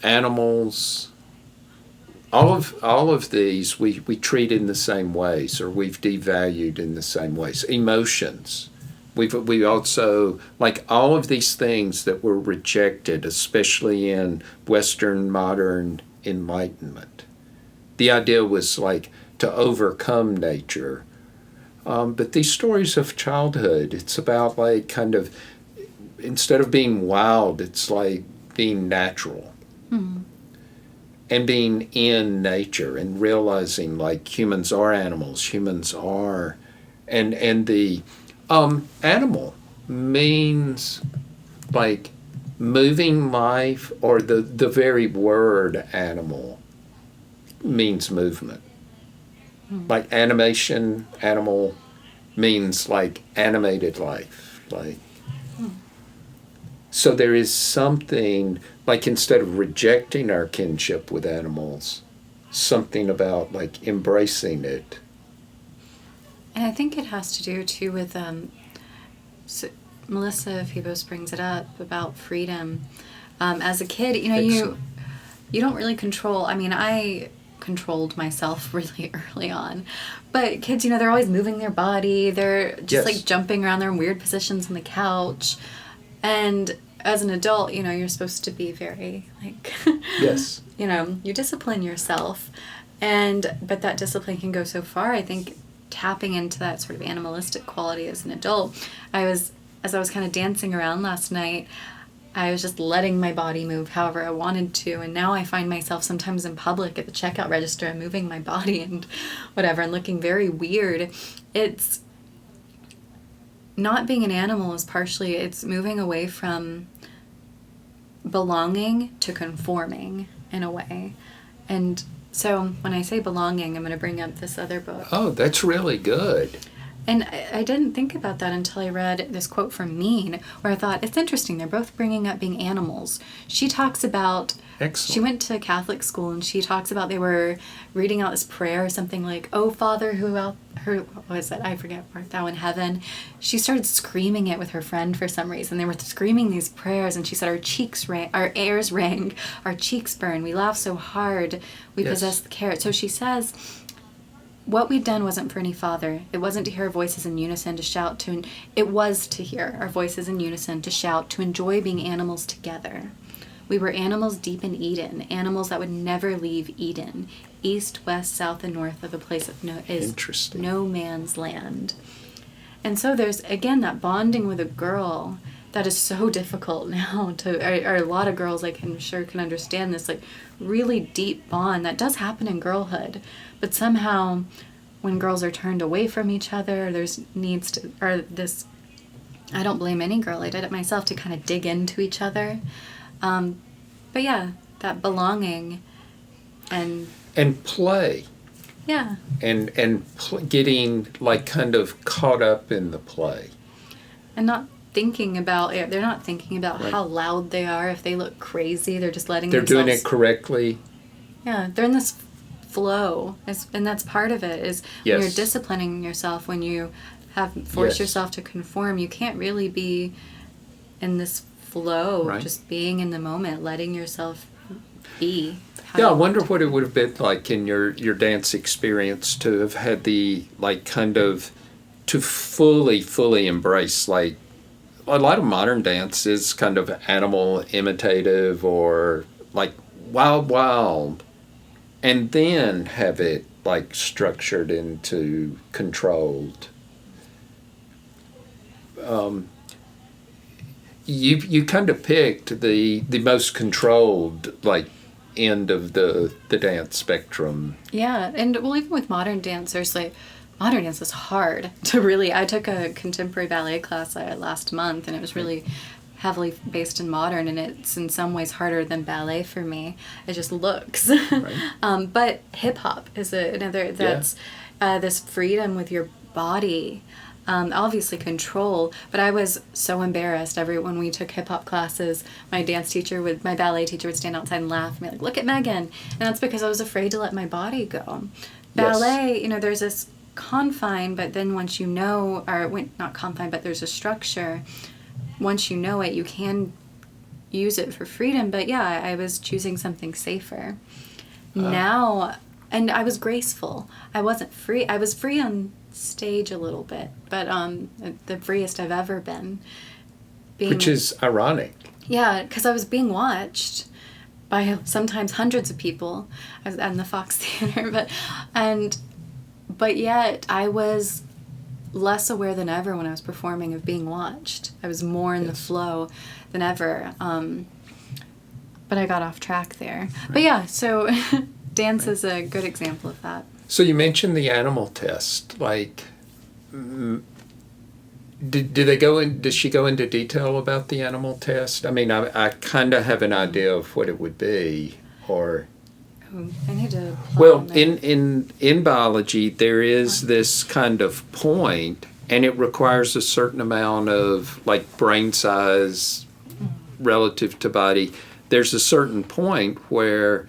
[SPEAKER 1] animals, all of these we treat in the same ways, or we've devalued in the same ways. Emotions. We also, like, all of these things that were rejected, especially in Western modern enlightenment. The idea was, like, to overcome nature. But these stories of childhood, it's about, like, kind of, instead of being wild, it's like being natural. Mm-hmm. And being in nature and realizing, like, humans are animals, humans are, and the animal means, like, moving life, or the very word animal means movement. Like, animation, animal means, like, animated life. Like, so there is something, like, instead of rejecting our kinship with animals, something about, like, embracing it.
[SPEAKER 2] And I think it has to do, too, with, so Melissa Febos brings it up about freedom. As a kid, you don't really control, I controlled myself really early on, but kids, they're always moving their body, they're just like jumping around, they're in weird positions on the couch, and as an adult, you're supposed to be very, like,
[SPEAKER 1] yes,
[SPEAKER 2] you discipline yourself, but that discipline can go so far. I think tapping into that sort of animalistic quality as an adult, as I was kind of dancing around last night, I was just letting my body move however I wanted to, and now I find myself sometimes in public at the checkout register, I'm moving my body and whatever, and looking very weird. It's not being an animal is partially, it's moving away from belonging to conforming in a way. And so when I say belonging, I'm going to bring up this other book.
[SPEAKER 1] Oh, that's really good.
[SPEAKER 2] And I didn't think about that until I read this quote from Mean, where I thought, it's interesting, they're both bringing up being animals. She talks about,
[SPEAKER 1] excellent.
[SPEAKER 2] She went to Catholic school, and she talks about they were reading out this prayer, something like, "Oh, Father, what was it? I forget, art thou in heaven." She started screaming it with her friend for some reason. They were screaming these prayers, and she said, our ears rang, our cheeks burned, we laughed so hard, we possessed the carrot. So she says, what we'd done wasn't for any father. It wasn't to hear our voices in unison, to shout, it was to hear our voices in unison, to shout, to enjoy being animals together. We were animals deep in Eden, animals that would never leave Eden, east, west, south, and north of a place that is no man's land. And so there's, again, that bonding with a girl that is so difficult now or a lot of girls, I'm sure, can understand this, like, really deep bond that does happen in girlhood. But somehow, when girls are turned away from each other, there's needs to, or this, I don't blame any girl, I did it myself, to kind of dig into each other. But yeah, that belonging and
[SPEAKER 1] play.
[SPEAKER 2] Yeah.
[SPEAKER 1] And getting, like, kind of caught up in the play.
[SPEAKER 2] And not thinking about it. They're not thinking about how loud they are. If they look crazy, they're just letting themselves...
[SPEAKER 1] They're doing it correctly.
[SPEAKER 2] Yeah, they're in this flow. And that's part of it, is when you're disciplining yourself, when you have forced yourself to conform, you can't really be in this flow, just being in the moment, letting yourself be.
[SPEAKER 1] I wonder what it would have been like in your dance experience to have had the, like, kind of, to fully embrace, like, a lot of modern dance is kind of animal imitative or like wild, and then have it like structured into controlled. You kind of picked the most controlled like end of the dance spectrum.
[SPEAKER 2] Yeah, and well, even with modern dance, there's like modern dance is hard to really. I took a contemporary ballet class last month, and it was really heavily based in modern, and it's in some ways harder than ballet for me. It just looks.
[SPEAKER 1] Right.
[SPEAKER 2] But hip hop is another that's this freedom with your body. Obviously control, but I was so embarrassed when we took hip hop classes. My ballet teacher would stand outside and laugh and be like, "Look at Megan," and that's because I was afraid to let my body go. Ballet, there's this confine, but then once not confine, but there's a structure. Once you know it, you can use it for freedom. But yeah, I was choosing something safer. Now, and I was graceful. I wasn't free. I was free on stage a little bit, but the freest I've ever been.
[SPEAKER 1] Which is ironic.
[SPEAKER 2] Yeah, because I was being watched by sometimes hundreds of people. I was at the Fox Theater, but yet I was less aware than ever when I was performing of being watched. I was more in the flow than ever. But I got off track there. Right. But yeah, so dance is a good example of that.
[SPEAKER 1] So you mentioned the animal test. Like, does she go into detail about the animal test? I mean, I kind of have an idea of what it would be, or...
[SPEAKER 2] I need to...
[SPEAKER 1] Well, in biology, there is this kind of point, and it requires a certain amount of, like, brain size relative to body. There's a certain point where...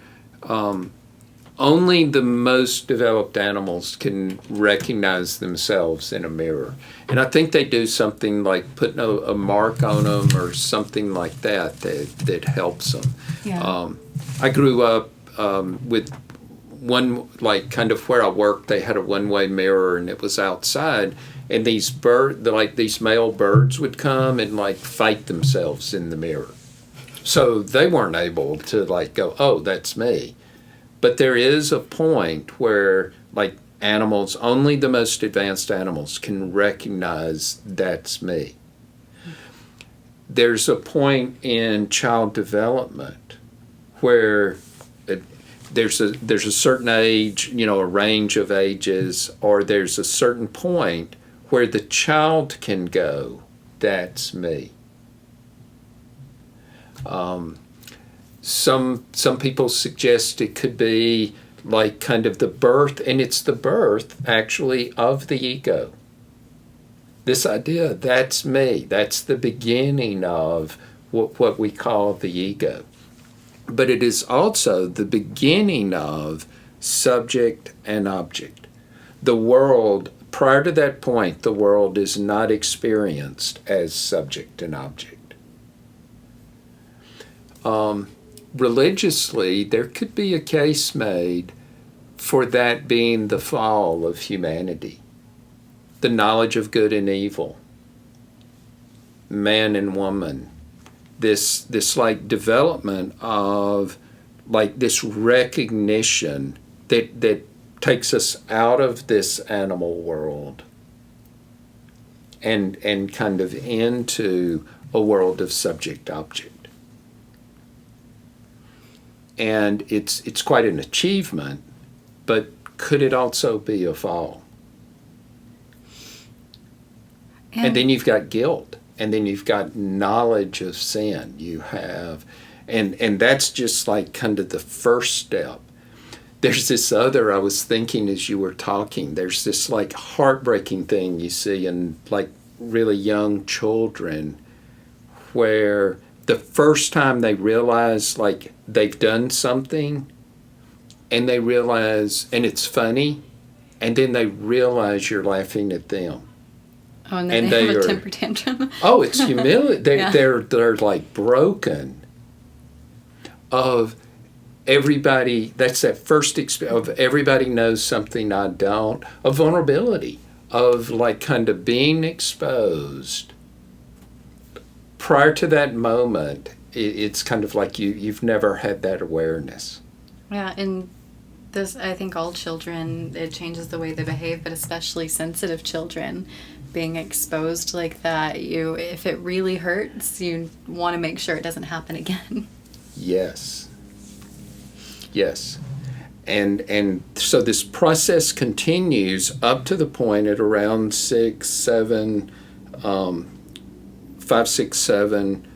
[SPEAKER 1] only the most developed animals can recognize themselves in a mirror. And I think they do something like putting a mark on them or something like that helps them.
[SPEAKER 2] Yeah.
[SPEAKER 1] I grew up with one, like kind of where I worked, they had a one-way mirror and it was outside. And these male birds would come and like fight themselves in the mirror. So they weren't able to like go, oh, that's me. But there is a point where, like, animals, only the most advanced animals can recognize that's me. There's a point in child development where there's a certain age, a range of ages, or there's a certain point where the child can go, that's me. Some people suggest it could be like kind of the birth, and it's the birth actually of the ego. This idea, that's me, that's the beginning of what we call the ego. But it is also the beginning of subject and object. The world, prior to that point, the world is not experienced as subject and object. Religiously, there could be a case made for that being the fall of humanity. The knowledge of good and evil, man and woman, this like development of like this recognition that takes us out of this animal world and kind of into a world of subject-object. And it's quite an achievement, but could it also be a fall? And then you've got guilt, and then you've got knowledge of sin. You have, and that's just like kind of the first step. There's this other, I was thinking as you were talking, there's this like heartbreaking thing you see in like really young children where the first time they realize like they've done something and they realize, and it's funny, and then they realize you're laughing at them.
[SPEAKER 2] Oh, and then they have a temper tantrum.
[SPEAKER 1] Oh, it's humiliating. They're like broken of everybody. That's that first experience of everybody knows something I don't, of vulnerability, of like kind of being exposed prior to that moment, it's kind of like you've never had that awareness.
[SPEAKER 2] Yeah, and this, I think all children, it changes the way they behave, but especially sensitive children being exposed like that, if it really hurts, you want to make sure it doesn't happen again.
[SPEAKER 1] Yes. And so this process continues up to the point at around 5, 6, 7,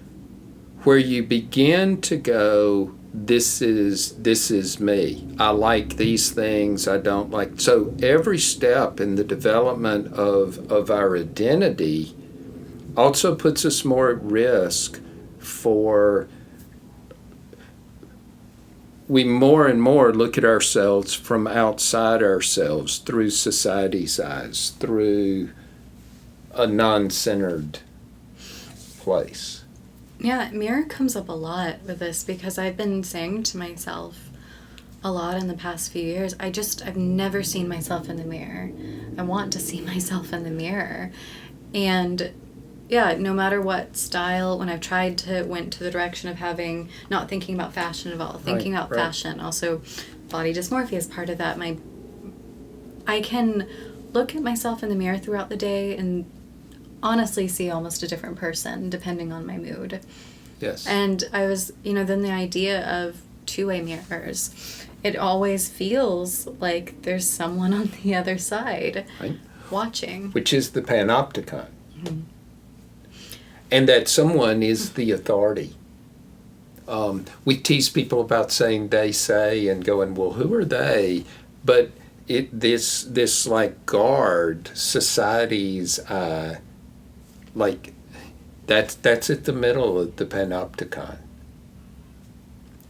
[SPEAKER 1] where you begin to go, this is me. I like these things, I don't like. So every step in the development of our identity also puts us more at risk for, we more and more look at ourselves from outside ourselves, through society's eyes, through a non-centered place.
[SPEAKER 2] Yeah, mirror comes up a lot with this, because I've been saying to myself a lot in the past few years, I've never seen myself in the mirror. I want to see myself in the mirror. And yeah, no matter what style, when I've tried to went to the direction of not thinking about fashion at all, thinking about fashion, also body dysmorphia is part of that. I can look at myself in the mirror throughout the day and honestly see almost a different person depending on my mood.
[SPEAKER 1] Yes.
[SPEAKER 2] And I was, then the idea of two-way mirrors, it always feels like there's someone on the other side watching.
[SPEAKER 1] Which is the Panopticon. Mm-hmm. And that someone is the authority. We tease people about saying they say and going, well, who are they? But this like guard, society's like that's at the middle of the Panopticon.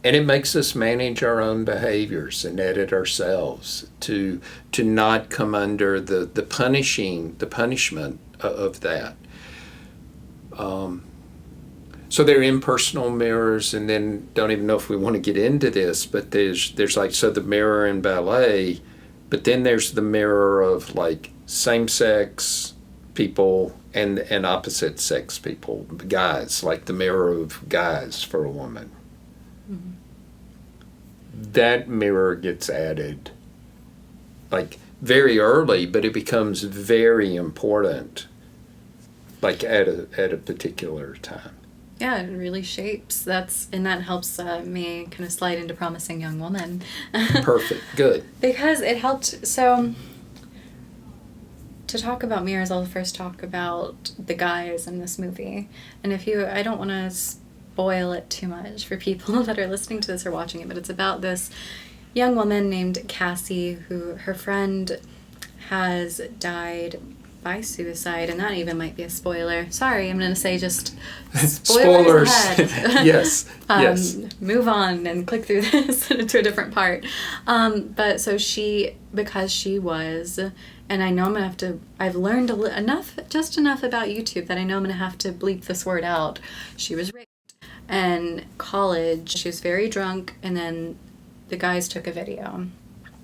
[SPEAKER 1] And it makes us manage our own behaviors and edit ourselves to not come under the punishment of that. So they're impersonal mirrors, and then don't even know if we want to get into this, but there's like, so the mirror in ballet, but then there's the mirror of like same-sex people and opposite-sex people, guys, like the mirror of guys for a woman. Mm-hmm. That mirror gets added like very early, but it becomes very important like at a particular time.
[SPEAKER 2] Yeah, it really shapes. That helps me kind of slide into Promising Young Woman.
[SPEAKER 1] Perfect. Good.
[SPEAKER 2] Because it helped. So to talk about mirrors, I'll first talk about the guys in this movie. And I don't want to spoil it too much for people that are listening to this or watching it, but it's about this young woman named Cassie, who her friend has died by suicide, and that even might be a spoiler. Sorry, I'm going to say just spoilers ahead.
[SPEAKER 1] Yes, yes.
[SPEAKER 2] Move on and click through this to a different part. But so because she was, and I know I'm going to I've learned just enough about YouTube that I know I'm going to have to bleep this word out. She was raped. In college, she was very drunk, and then the guys took a video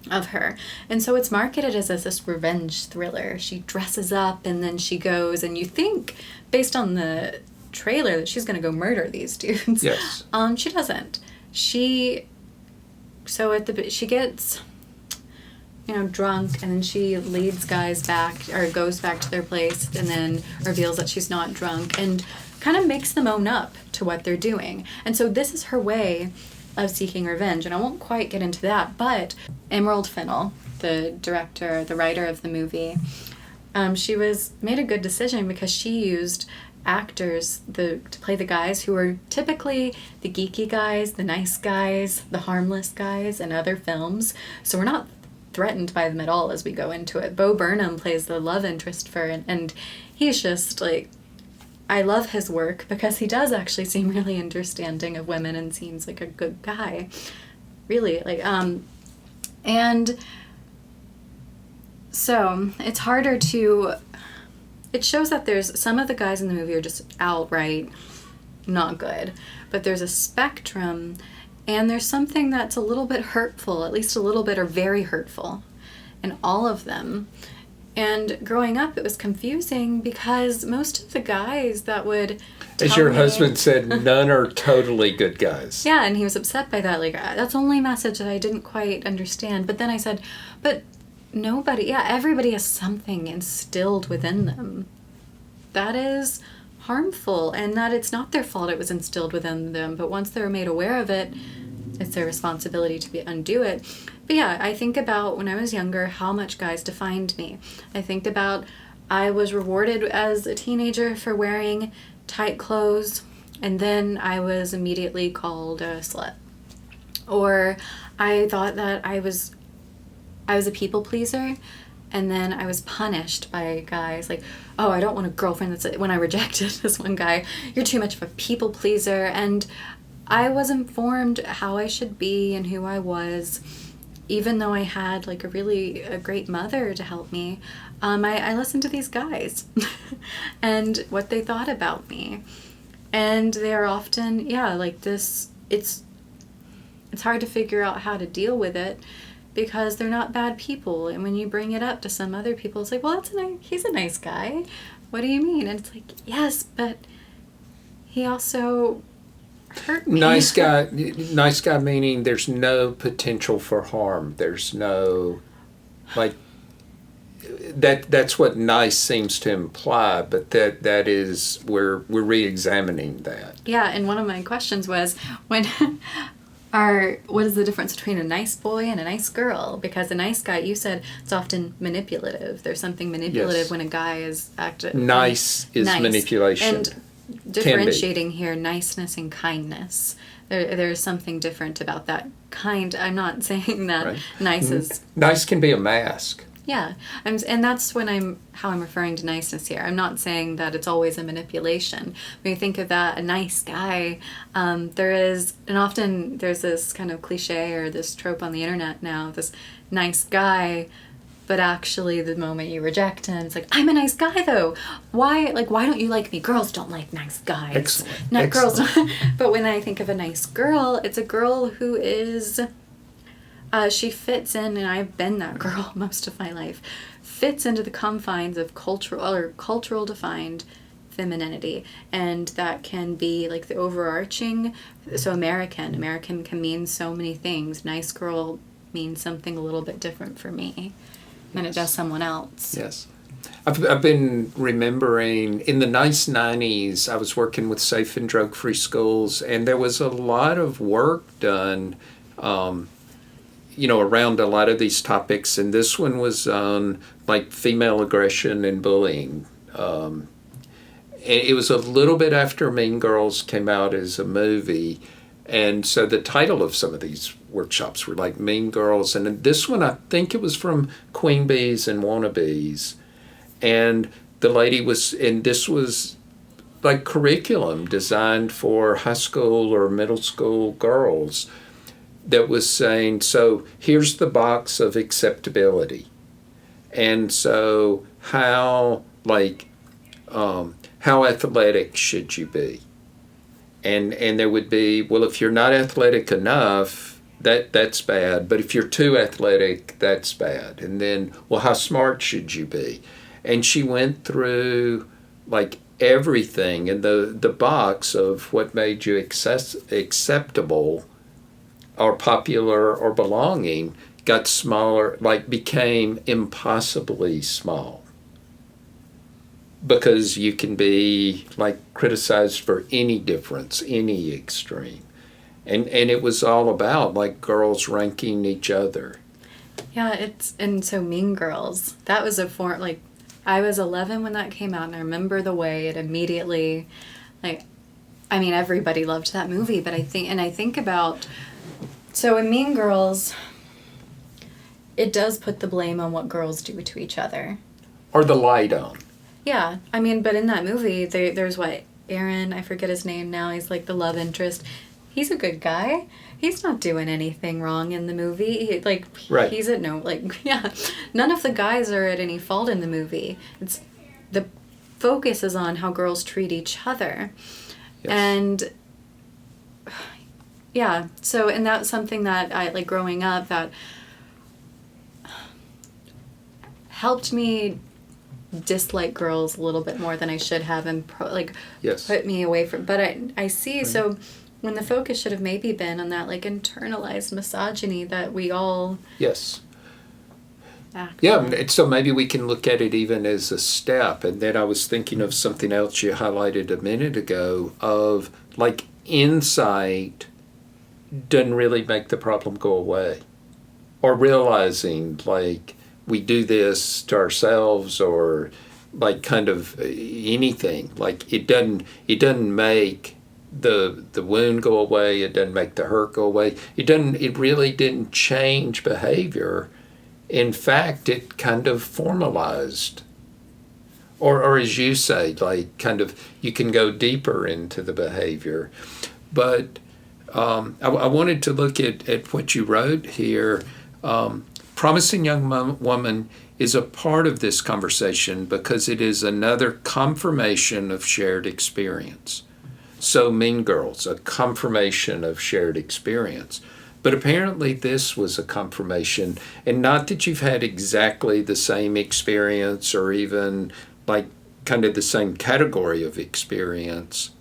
[SPEAKER 2] of her. And so it's marketed as this revenge thriller. She dresses up and then she goes, and you think, based on the trailer, that she's going to go murder these dudes.
[SPEAKER 1] Yes.
[SPEAKER 2] She doesn't. She gets, drunk, and then she leads guys back, or goes back to their place, and then reveals that she's not drunk, and kind of makes them own up to what they're doing. And so this is her way of seeking revenge, and I won't quite get into that, but Emerald Fennell, the writer of the movie, she made a good decision, because she used actors to play the guys who were typically the geeky guys, the nice guys, the harmless guys in other films. So we're not threatened by them at all as we go into it. Bo Burnham plays the love interest for it, and he's just like, I love his work because he does actually seem really understanding of women and seems like a good guy. Really, and so it's harder to, it shows that there's some of the guys in the movie are just outright not good, but there's a spectrum, and there's something that's a little bit hurtful, at least a little bit, or very hurtful in all of them. And growing up, it was confusing because most of the guys that would
[SPEAKER 1] As your husband said, none are totally good guys.
[SPEAKER 2] Yeah, and he was upset by that. Like, that's the only message that I didn't quite understand. But then I said, but everybody has something instilled within them that is harmful, and that it's not their fault it was instilled within them. But once they're made aware of it, it's their responsibility to undo it. But yeah, I think about when I was younger, how much guys defined me. I think about I was rewarded as a teenager for wearing tight clothes, and then I was immediately called a slut. Or I thought that I was a people pleaser, and then I was punished by guys like, oh, I don't want a girlfriend that's when I rejected this one guy, you're too much of a people pleaser. And I was informed how I should be and who I was, even though I had like a great mother to help me. I listened to these guys and what they thought about me, and they are often like this. It's hard to figure out how to deal with it because they're not bad people, and when you bring it up to some other people, it's like, well, he's a nice guy. What do you mean? And it's like, yes, but he also hurt me.
[SPEAKER 1] Nice guy meaning there's no potential for harm. There's no, like, that's what nice seems to imply, but that is, we're re-examining that.
[SPEAKER 2] Yeah, and one of my questions was, what is the difference between a nice boy and a nice girl? Because a nice guy, you said, it's often manipulative. There's something manipulative when a guy is
[SPEAKER 1] nice is manipulation.
[SPEAKER 2] And differentiating here, niceness and kindness. There's something different about that. Kind, I'm not saying that nice is...
[SPEAKER 1] Nice can be a mask.
[SPEAKER 2] Yeah, and that's how I'm referring to niceness here. I'm not saying that it's always a manipulation. When you think of that, a nice guy, there's this kind of cliche or this trope on the internet now, this nice guy, but actually the moment you reject him, it's like, I'm a nice guy though. Why don't you like me? Girls don't like nice guys.
[SPEAKER 1] Excellent.
[SPEAKER 2] Not
[SPEAKER 1] Excellent.
[SPEAKER 2] Girls. But when I think of a nice girl, it's a girl who is... she fits in, and I've been that girl most of my life, fits into the confines of cultural defined femininity. And that can be like the overarching, so American can mean so many things. Nice girl means something a little bit different for me than it does someone else.
[SPEAKER 1] Yes. I've been remembering in the nice 90s, I was working with safe and drug-free schools, and there was a lot of work done around a lot of these topics, and this one was on like female aggression and bullying. It was a little bit after Mean Girls came out as a movie, and so the title of some of these workshops were like Mean Girls, and this one I think it was from Queen Bees and Wannabes, and the lady this was like curriculum designed for high school or middle school girls, that was saying, so here's the box of acceptability. And so how athletic should you be? And there would be, well, if you're not athletic enough, that's bad. But if you're too athletic, that's bad. And then, well, how smart should you be? And she went through like everything in the box of what made you acceptable or popular or belonging got smaller, like became impossibly small. Because you can be like criticized for any difference, any extreme. And it was all about like girls ranking each other.
[SPEAKER 2] Yeah, and so Mean Girls, that was a form, like I was 11 when that came out, and I remember the way it immediately, everybody loved that movie, but I think about, so in Mean Girls, it does put the blame on what girls do to each other.
[SPEAKER 1] Or the light on.
[SPEAKER 2] Yeah, but in that movie, there's Aaron, I forget his name now, he's like the love interest. He's a good guy. He's not doing anything wrong in the movie. He's at no, none of the guys are at any fault in the movie. It's, the focus is on how girls treat each other.
[SPEAKER 1] Yes.
[SPEAKER 2] And yeah, so, and that's something that I, growing up, that helped me dislike girls a little bit more than I should have, and
[SPEAKER 1] yes.
[SPEAKER 2] put me away from. But I see. Right. So when the focus should have maybe been on that like internalized misogyny that we all
[SPEAKER 1] yes. Yeah, so maybe we can look at it even as a step. And then I was thinking of something else you highlighted a minute ago of like insight doesn't really make the problem go away. Or realizing like we do this to ourselves or like kind of anything. Like it doesn't make the wound go away, it doesn't make the hurt go away. It really didn't change behavior. In fact, it kind of formalized, or as you say, like kind of you can go deeper into the behavior. But I wanted to look at what you wrote here. Promising Young Woman is a part of this conversation because it is another confirmation of shared experience. So Mean Girls, a confirmation of shared experience. But apparently this was a confirmation, and not that you've had exactly the same experience or even like kind of the same category of experience,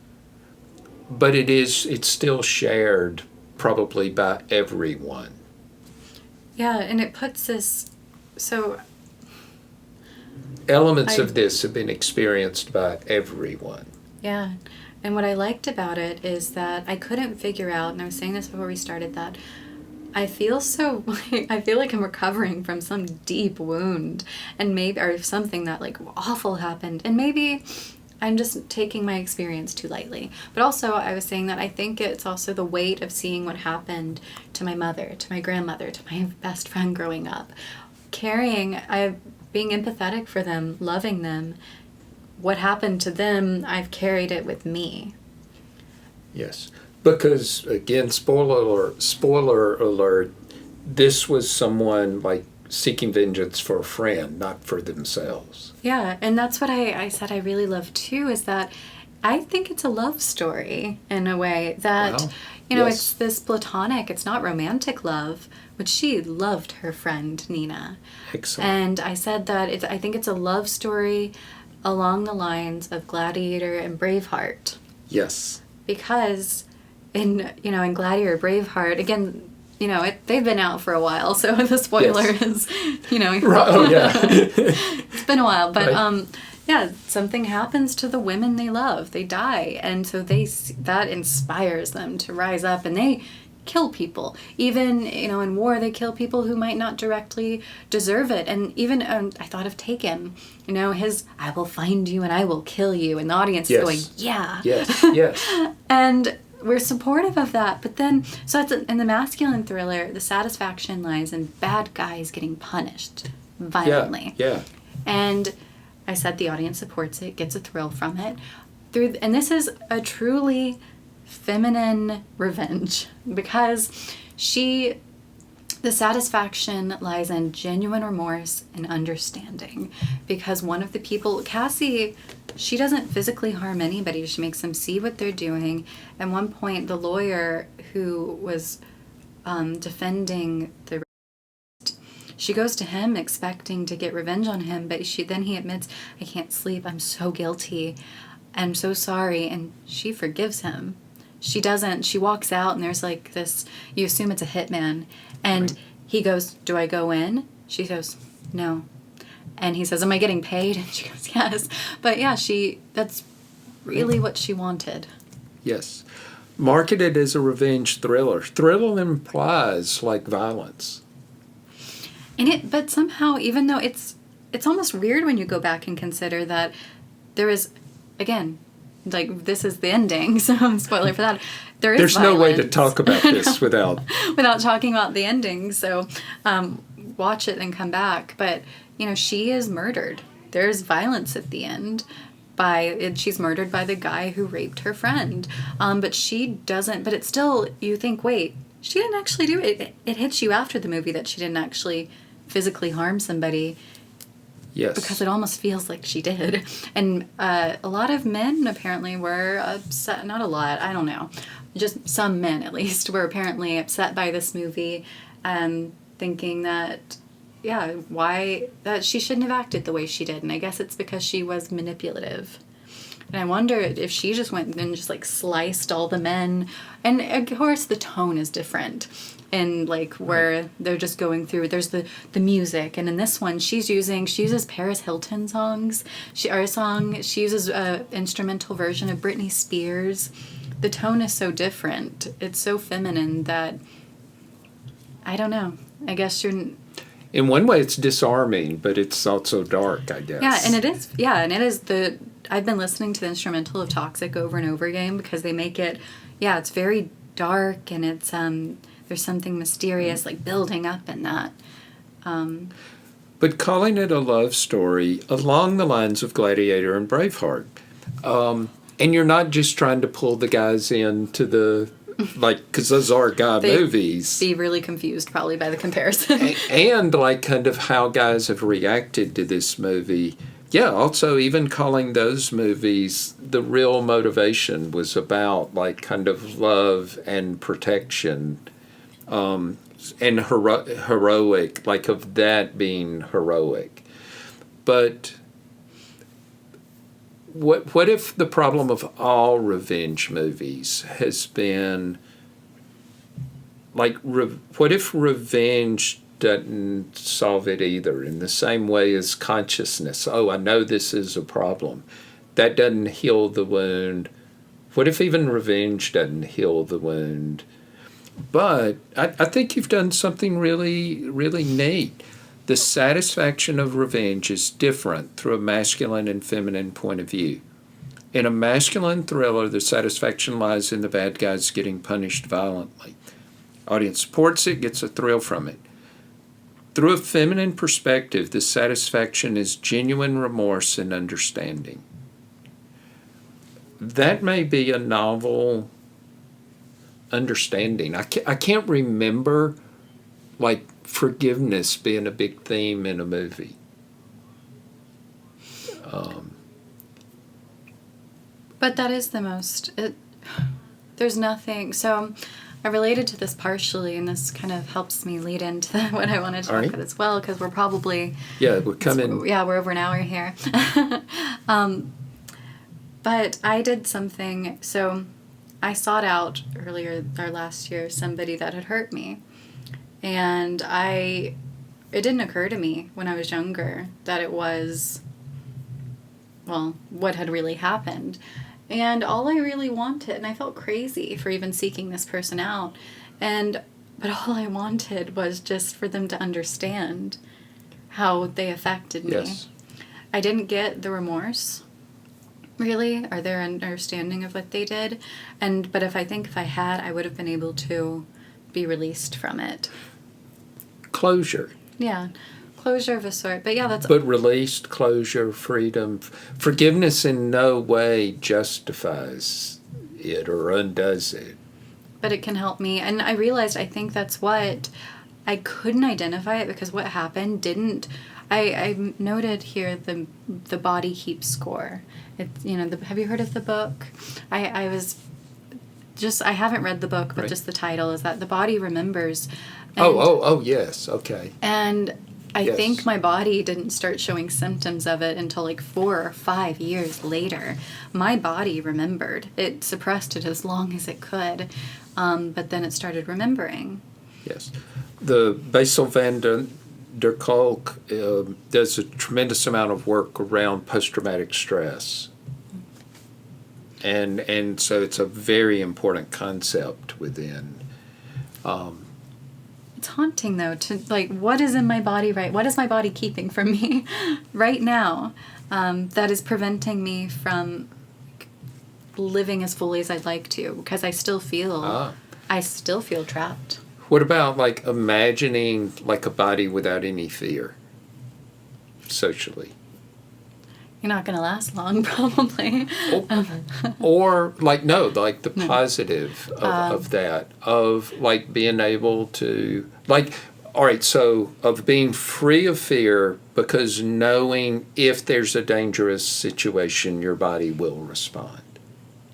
[SPEAKER 1] but it's still shared probably by everyone.
[SPEAKER 2] Yeah, and it puts this, so...
[SPEAKER 1] Elements of this have been experienced by everyone.
[SPEAKER 2] Yeah. And what I liked about it is that I couldn't figure out, and I was saying this before we started, that I feel like I'm recovering from some deep wound, and maybe, or something that like awful happened, and maybe I'm just taking my experience too lightly. But also I was saying that I think it's also the weight of seeing what happened to my mother, to my grandmother, to my best friend growing up, being empathetic for them, loving them. What happened to them, I've carried it with me.
[SPEAKER 1] Yes, because again, spoiler alert, this was someone like seeking vengeance for a friend, not for themselves.
[SPEAKER 2] Yeah, and that's what I said I really love too, is that I think it's a love story in a way that, yes. It's this platonic, it's not romantic love, which she loved her friend Nina.
[SPEAKER 1] Excellent.
[SPEAKER 2] And I said that I think it's a love story along the lines of Gladiator and Braveheart.
[SPEAKER 1] Yes.
[SPEAKER 2] Because in Gladiator, Braveheart, again, they've been out for a while, so the spoiler is,
[SPEAKER 1] Oh, yeah.
[SPEAKER 2] It's been a while, but
[SPEAKER 1] right.
[SPEAKER 2] Something happens to the women they love. They die, and so that inspires them to rise up, and they kill people. Even, in war, they kill people who might not directly deserve it. And even, I thought of Taken, his, I will find you and I will kill you. And the audience is going, yeah.
[SPEAKER 1] Yes.
[SPEAKER 2] And we're supportive of that. But then, so that's in the masculine thriller, the satisfaction lies in bad guys getting punished violently.
[SPEAKER 1] Yeah.
[SPEAKER 2] And I said the audience supports it, gets a thrill from it. And this is a truly feminine revenge, because the satisfaction lies in genuine remorse and understanding, because one of the people, Cassie, she doesn't physically harm anybody. She makes them see what they're doing. At one point, the lawyer who was defending the she goes to him expecting to get revenge on him, but then he admits, I can't sleep, I'm so guilty, I'm so sorry, and she forgives him. She doesn't. She walks out, and there's like this, you assume it's a hitman. And right. He goes, do I go in? She goes, no. And he says, am I getting paid? And she goes, yes. But yeah, that's really what she wanted.
[SPEAKER 1] Yes. Marketed as a revenge thriller. Thriller implies like violence.
[SPEAKER 2] But somehow, even though it's almost weird when you go back and consider that there is, again, like, this is the ending, so spoiler for that. There's
[SPEAKER 1] no way to talk about this without
[SPEAKER 2] talking about the ending, so watch it and come back. But, she is murdered. There's violence at the end. She's murdered by the guy who raped her friend. But she doesn't, but it's still, you think, wait, she didn't actually do it. It hits you after the movie that she didn't actually physically harm somebody.
[SPEAKER 1] Yes.
[SPEAKER 2] Because it almost feels like she did. And a lot of men apparently were upset. Not a lot, I don't know. Just some men, at least, were apparently upset by this movie, thinking that why that she shouldn't have acted the way she did. And I guess it's because she was manipulative. And I wonder if she just went and just like sliced all the men. And of course the tone is different. And like where they're just going through, there's the music, and in this one she uses Paris Hilton songs. She uses a instrumental version of Britney Spears. The tone is so different. It's so feminine that I don't know. I guess you're.
[SPEAKER 1] In one way, it's disarming, but it's also dark, I guess.
[SPEAKER 2] Yeah, and it is. Yeah, and it is I've been listening to the instrumental of Toxic over and over again because they make it. Yeah, it's very dark, and it's there's something mysterious like building up in that.
[SPEAKER 1] But calling it a love story along the lines of Gladiator and Braveheart, and you're not just trying to pull the guys into the. Like, because those are guy movies.
[SPEAKER 2] Be really confused probably by the comparison.
[SPEAKER 1] and like kind of how guys have reacted to this movie. Yeah, also even calling those movies, the real motivation was about like kind of love and protection, and heroic, like of that being heroic. But what if the problem of all revenge movies has been, like, what if revenge doesn't solve it either, in the same way as consciousness? Oh, I know this is a problem. That doesn't heal the wound. What if even revenge doesn't heal the wound? But I think you've done something really, really neat. The satisfaction of revenge is different through a masculine and feminine point of view. In a masculine thriller, the satisfaction lies in the bad guys getting punished violently. Audience supports it, gets a thrill from it. Through a feminine perspective, the satisfaction is genuine remorse and understanding. That may be a novel understanding. I can't remember, like, forgiveness being a big theme in a movie.
[SPEAKER 2] But that is the most. There's nothing. So I related to this partially, and this kind of helps me lead into what I want to talk about as well, because we're probably.
[SPEAKER 1] Yeah, we're coming.
[SPEAKER 2] Yeah, we're over an hour here. But I did something. So I sought out earlier, or last year, somebody that had hurt me. And it didn't occur to me when I was younger that it was, well, what had really happened. And all I really wanted, and I felt crazy for even seeking this person out, but all I wanted was just for them to understand how they affected me.
[SPEAKER 1] Yes.
[SPEAKER 2] I didn't get the remorse, really, or their understanding of what they did. But if I had, I would have been able to be released from it.
[SPEAKER 1] Closure.
[SPEAKER 2] Yeah, closure of a sort. But yeah, that's.
[SPEAKER 1] But released, closure, freedom. Forgiveness in no way justifies it or undoes it.
[SPEAKER 2] But it can help me. And I realized I think that's what I couldn't identify it, because what happened didn't. I noted here the body keeps score. It's, have you heard of the book? I haven't read the book, but just the title is that the body remembers.
[SPEAKER 1] And, yes, okay.
[SPEAKER 2] And I think my body didn't start showing symptoms of it until like 4 or 5 years later. My body remembered. It suppressed it as long as it could, but then it started remembering. Yes.
[SPEAKER 1] The Bessel van der Kolk does a tremendous amount of work around post-traumatic stress. And so it's a very important concept within.
[SPEAKER 2] It's haunting, though, to, like, what is in my body what is my body keeping from me right now that is preventing me from living as fully as I'd like to, because I still feel trapped.
[SPEAKER 1] What about, like, imagining, like, a body without any fear, socially?
[SPEAKER 2] You're not going to last long, probably.
[SPEAKER 1] Or the positive of that, of, like, being able to, like, all right, so of being free of fear, because knowing if there's a dangerous situation, your body will respond.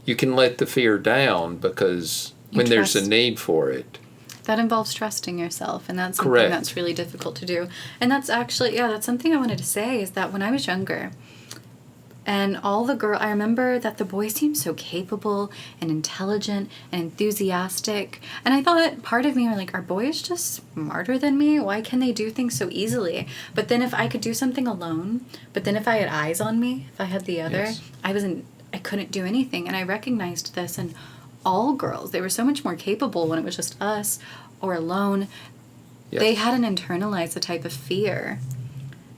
[SPEAKER 1] You can let the fear down because when there's a need for it.
[SPEAKER 2] that involves trusting yourself, and that's something
[SPEAKER 1] Correct.
[SPEAKER 2] that's really difficult to do. And that's actually, that's something I wanted to say, is that when I was younger, and I remember that the boys seemed so capable and intelligent and enthusiastic. And I thought, part of me were like, are boys just smarter than me? Why can they do things so easily? But then if I could do something alone, but then if I had eyes on me, if I had the other,
[SPEAKER 1] Yes.
[SPEAKER 2] I couldn't do anything. And I recognized this in all girls. They were so much more capable when it was just us or alone.
[SPEAKER 1] Yes.
[SPEAKER 2] They hadn't internalized the type of fear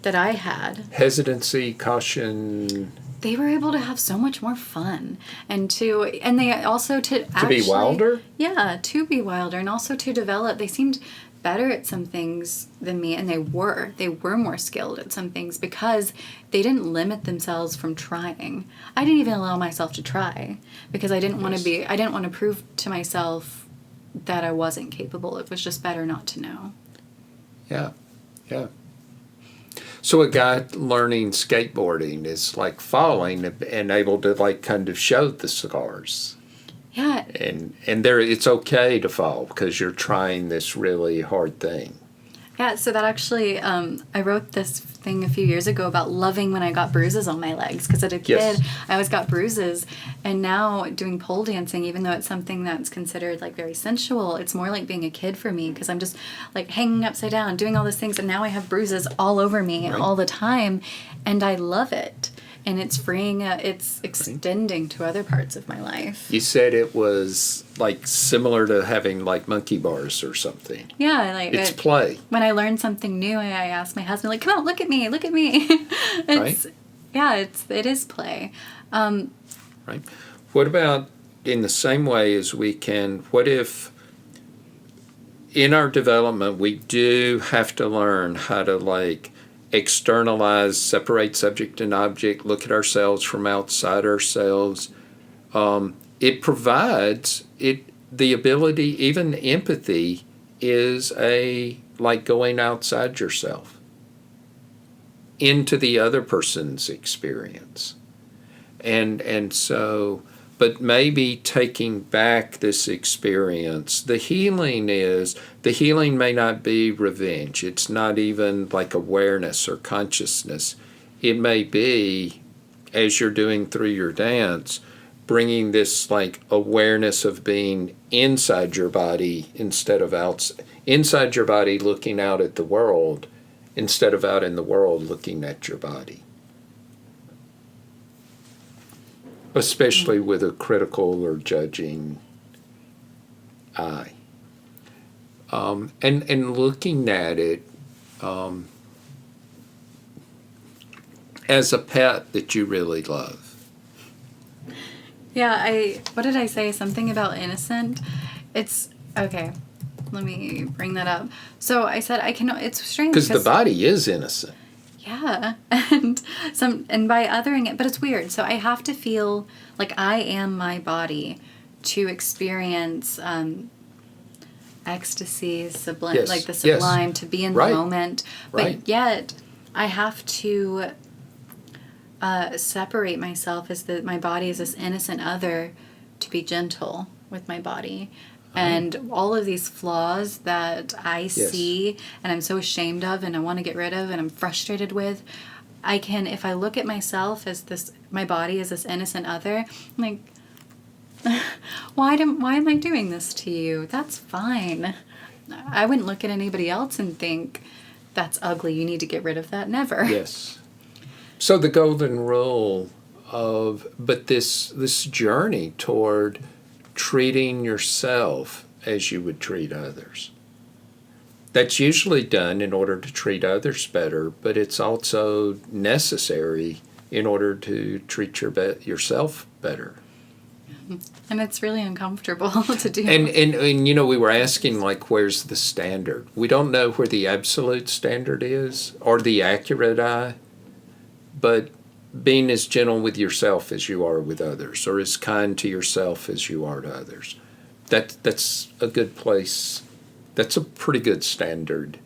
[SPEAKER 2] that I had.
[SPEAKER 1] Hesitancy, caution.
[SPEAKER 2] They were able to have so much more fun, and they also to
[SPEAKER 1] Be wilder?
[SPEAKER 2] Yeah, to be wilder, and also to develop. They seemed better at some things than me, and they were more skilled at some things because they didn't limit themselves from trying. I didn't even allow myself to try because I didn't want to prove to myself that I wasn't capable. It was just better not to know.
[SPEAKER 1] Yeah, yeah. So a guy learning skateboarding is like falling and able to like kind of show the scars.
[SPEAKER 2] Yeah.
[SPEAKER 1] And it's okay to fall because you're trying this really hard thing.
[SPEAKER 2] Yeah, so that actually, I wrote this thing a few years ago about loving when I got bruises on my legs, because as a kid,
[SPEAKER 1] Yes.
[SPEAKER 2] I always got bruises, and now doing pole dancing, even though it's something that's considered like very sensual, it's more like being a kid for me, because I'm just like hanging upside down, doing all those things, and now I have bruises all over me all the time, and I love it. And it's freeing, it's extending to other parts of my life.
[SPEAKER 1] You said it was like similar to having like monkey bars or something.
[SPEAKER 2] Yeah, like
[SPEAKER 1] it's play.
[SPEAKER 2] When I learn something new, I ask my husband, like, "Come on, look at me." It's,
[SPEAKER 1] right?
[SPEAKER 2] Yeah, it is play.
[SPEAKER 1] Right. What about in the same way as what if in our development we do have to learn how to like externalize, separate subject and object, look at ourselves from outside ourselves. It provides the ability, even empathy is like going outside yourself into the other person's experience. And so, but maybe taking back this experience, the healing may not be revenge. It's not even like awareness or consciousness. It may be, as you're doing through your dance, bringing this like awareness of being inside your body instead of outside, inside your body looking out at the world instead of out in the world looking at your body. Especially with a critical or judging eye. And looking at it as a pet that you really love.
[SPEAKER 2] Yeah, what did I say? Something about innocent? It's, okay, let me bring that up. So I said it's strange.
[SPEAKER 1] Because the body is innocent.
[SPEAKER 2] Yeah, and by othering it, but it's weird. So I have to feel like I am my body to experience ecstasy, sublime,
[SPEAKER 1] yes.
[SPEAKER 2] like the sublime,
[SPEAKER 1] yes.
[SPEAKER 2] to be in
[SPEAKER 1] right.
[SPEAKER 2] the moment. But
[SPEAKER 1] right.
[SPEAKER 2] yet I have to separate myself as my body is this innocent other, to be gentle with my body. And all of these flaws that I see and I'm so ashamed of and I want to get rid of and I'm frustrated with, if I look at myself as my body as this innocent other, I'm like, why am I doing this to you? That's fine. I wouldn't look at anybody else and think, that's ugly, you need to get rid of that. Never.
[SPEAKER 1] Yes. So the golden rule but this journey toward treating yourself as you would treat others. That's usually done in order to treat others better, but it's also necessary in order to treat yourself better.
[SPEAKER 2] And it's really uncomfortable to do.
[SPEAKER 1] And you know, we were asking, like, where's the standard? We don't know where the absolute standard is or the accurate eye, but being as gentle with yourself as you are with others, or as kind to yourself as you are to others. That's a good place. That's a pretty good standard.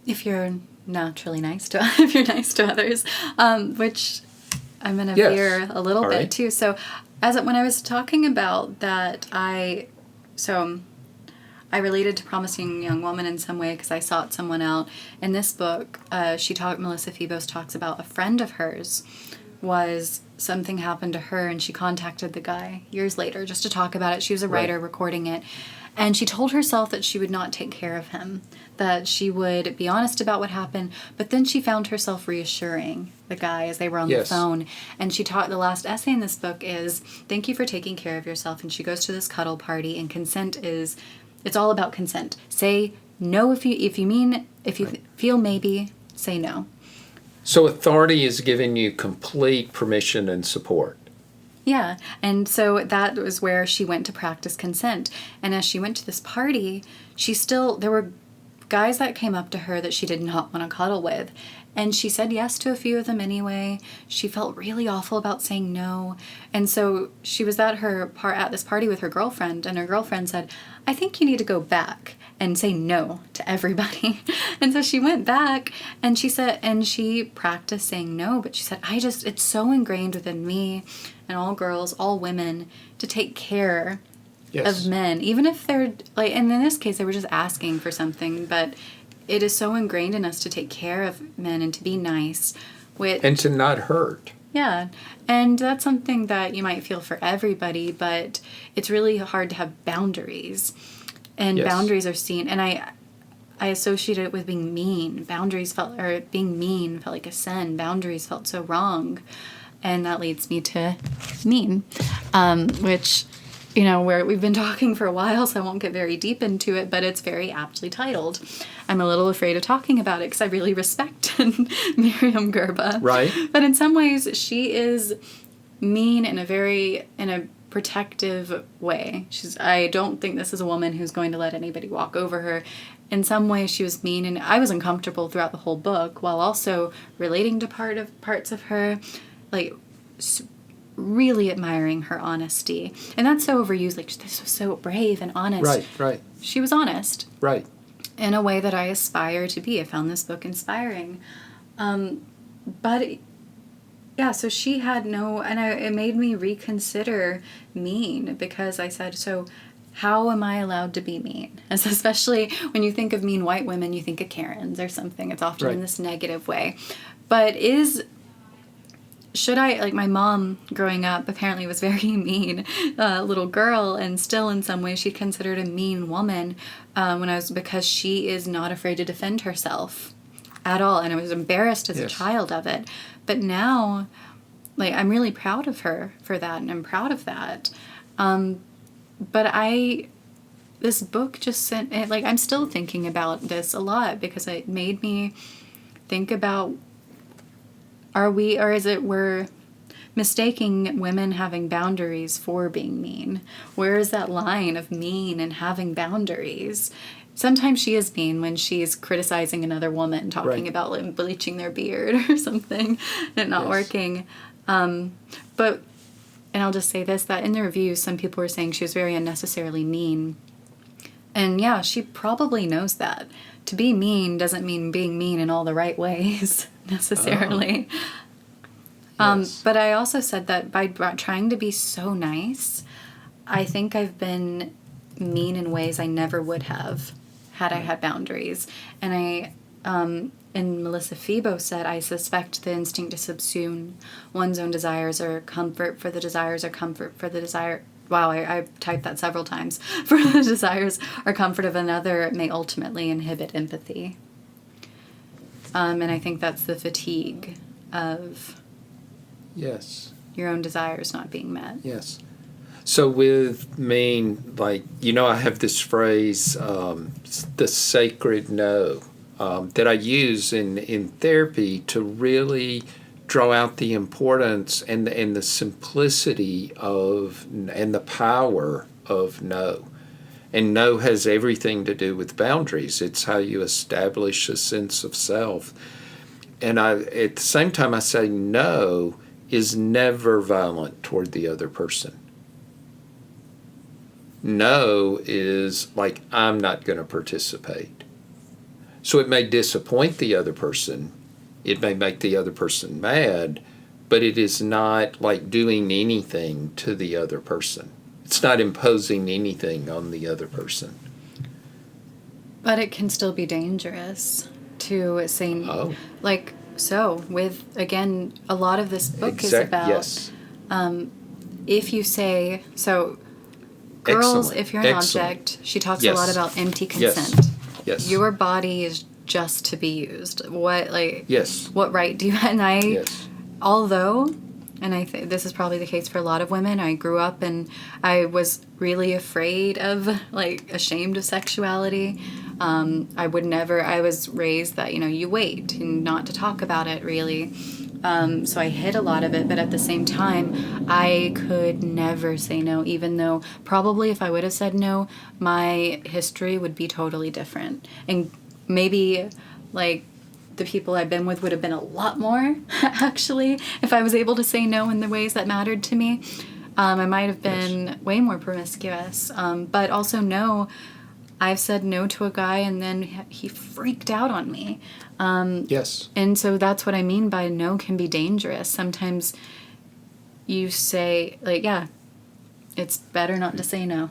[SPEAKER 2] If you're naturally nice to others, which I'm going to veer a little
[SPEAKER 1] All
[SPEAKER 2] bit
[SPEAKER 1] right.
[SPEAKER 2] too. So when I was talking about that, I related to Promising Young Woman in some way because I sought someone out. In this book, Melissa Febos talks about a friend of hers something happened to her and she contacted the guy years later just to talk about it. She was a writer recording it. And she told herself that she would not take care of him, that she would be honest about what happened. But then she found herself reassuring the guy as they were on the phone. And she taught, the last essay in this book is, thank you for taking care of yourself. And she goes to this cuddle party, and it's all about consent. Say no if you feel maybe, say no.
[SPEAKER 1] So authority is giving you complete permission and support.
[SPEAKER 2] Yeah, and so that was where she went to practice consent. And as she went to this party, there were guys that came up to her that she did not want to cuddle with. And she said yes to a few of them anyway. She felt really awful about saying no. And so she was at this party with her girlfriend, and her girlfriend said, I think you need to go back and say no to everybody. And so she went back and she practiced saying no, but she said, it's so ingrained within me and all girls, all women, to take care of men, even if they're like, and in this case, they were just asking for something, but it is so ingrained in us to take care of men and to be nice.
[SPEAKER 1] And to not hurt.
[SPEAKER 2] Yeah, and that's something that you might feel for everybody, but it's really hard to have boundaries. And boundaries are seen, and I associated it with being mean. Being mean felt like a sin. Boundaries felt so wrong. And that leads me to mean, which, where we've been talking for a while, so I won't get very deep into it, but it's very aptly titled. I'm a little afraid of talking about it because I really respect Myriam Gurba.
[SPEAKER 1] Right.
[SPEAKER 2] But in some ways, she is mean in a protective way. I don't think this is a woman who's going to let anybody walk over her. In some ways, she was mean, and I was uncomfortable throughout the whole book, while also relating to parts of her, like really admiring her honesty. And that's so overused, like, this was so brave and honest.
[SPEAKER 1] Right.
[SPEAKER 2] She was honest.
[SPEAKER 1] Right.
[SPEAKER 2] In a way that I aspire to be. I found this book inspiring. So she had it made me reconsider mean, because I said, so how am I allowed to be mean? As especially when you think of mean white women, you think of Karens or something. It's often in this negative way. But should I, like, my mom growing up apparently was very mean little girl, and still in some ways she considered a mean woman because she is not afraid to defend herself at all, and I was embarrassed as a child of it. But now, like, I'm really proud of her for that, and I'm proud of that. This book just sent it, like, I'm still thinking about this a lot, because it made me think about, we're mistaking women having boundaries for being mean? Where is that line of mean and having boundaries? Sometimes she is mean when she's criticizing another woman, talking about, like, bleaching their beard or something and not working. And I'll just say this, that in the reviews, some people were saying she was very unnecessarily mean. And yeah, she probably knows that. To be mean doesn't mean being mean in all the right ways, necessarily. But I also said that by trying to be so nice, I think I've been mean in ways I never would have had I had boundaries. And and Melissa Febos said, I suspect the instinct to subsume one's own desires or comfort for the desires or comfort for the desire. Wow, I typed that several times. For the desires or comfort of another may ultimately inhibit empathy. And I think that's the fatigue of your own desires not being met.
[SPEAKER 1] Yes. So with mean, like, I have this phrase, the sacred no, that I use in therapy to really draw out the importance and the simplicity and the power of no. And no has everything to do with boundaries. It's how you establish a sense of self. And at the same time, I say no is never violent toward the other person. No is like, I'm not going to participate. So it may disappoint the other person. It may make the other person mad, but it is not like doing anything to the other person. It's not imposing anything on the other person.
[SPEAKER 2] But it can still be dangerous to say, like, so with, again, a lot of this book is about,
[SPEAKER 1] yes.
[SPEAKER 2] If you say, so girls, if you're an object, she talks a lot about empty consent.
[SPEAKER 1] Yes.
[SPEAKER 2] Your body is just to be used. What, like,
[SPEAKER 1] yes.
[SPEAKER 2] What right do you have? And I,
[SPEAKER 1] yes.
[SPEAKER 2] although, and I think this is probably the case for a lot of women, I grew up and I was really afraid of, like, ashamed of sexuality. I was raised that, you wait and not to talk about it, really. So I hid a lot of it, but at the same time, I could never say no, even though probably if I would have said no, my history would be totally different. And maybe, like, the people I've been with would have been a lot more, actually, if I was able to say no in the ways that mattered to me. I might have been way more promiscuous. But also, no, I've said no to a guy and then he freaked out on me.
[SPEAKER 1] Yes.
[SPEAKER 2] And so that's what I mean by no can be dangerous. Sometimes you say, like, it's better not to say no.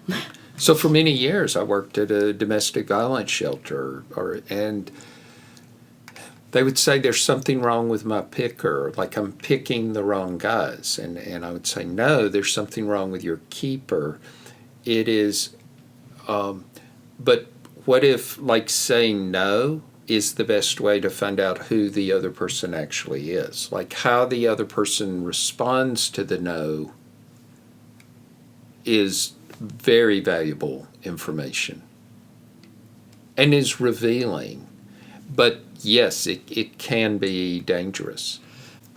[SPEAKER 1] So for many years, I worked at a domestic violence shelter, and they would say there's something wrong with my picker, like I'm picking the wrong guys. And I would say, no, there's something wrong with your keeper. It is, but what if, like, saying no is the best way to find out who the other person actually is? Like, how the other person responds to the no is very valuable information and is revealing. But yes, it can be dangerous.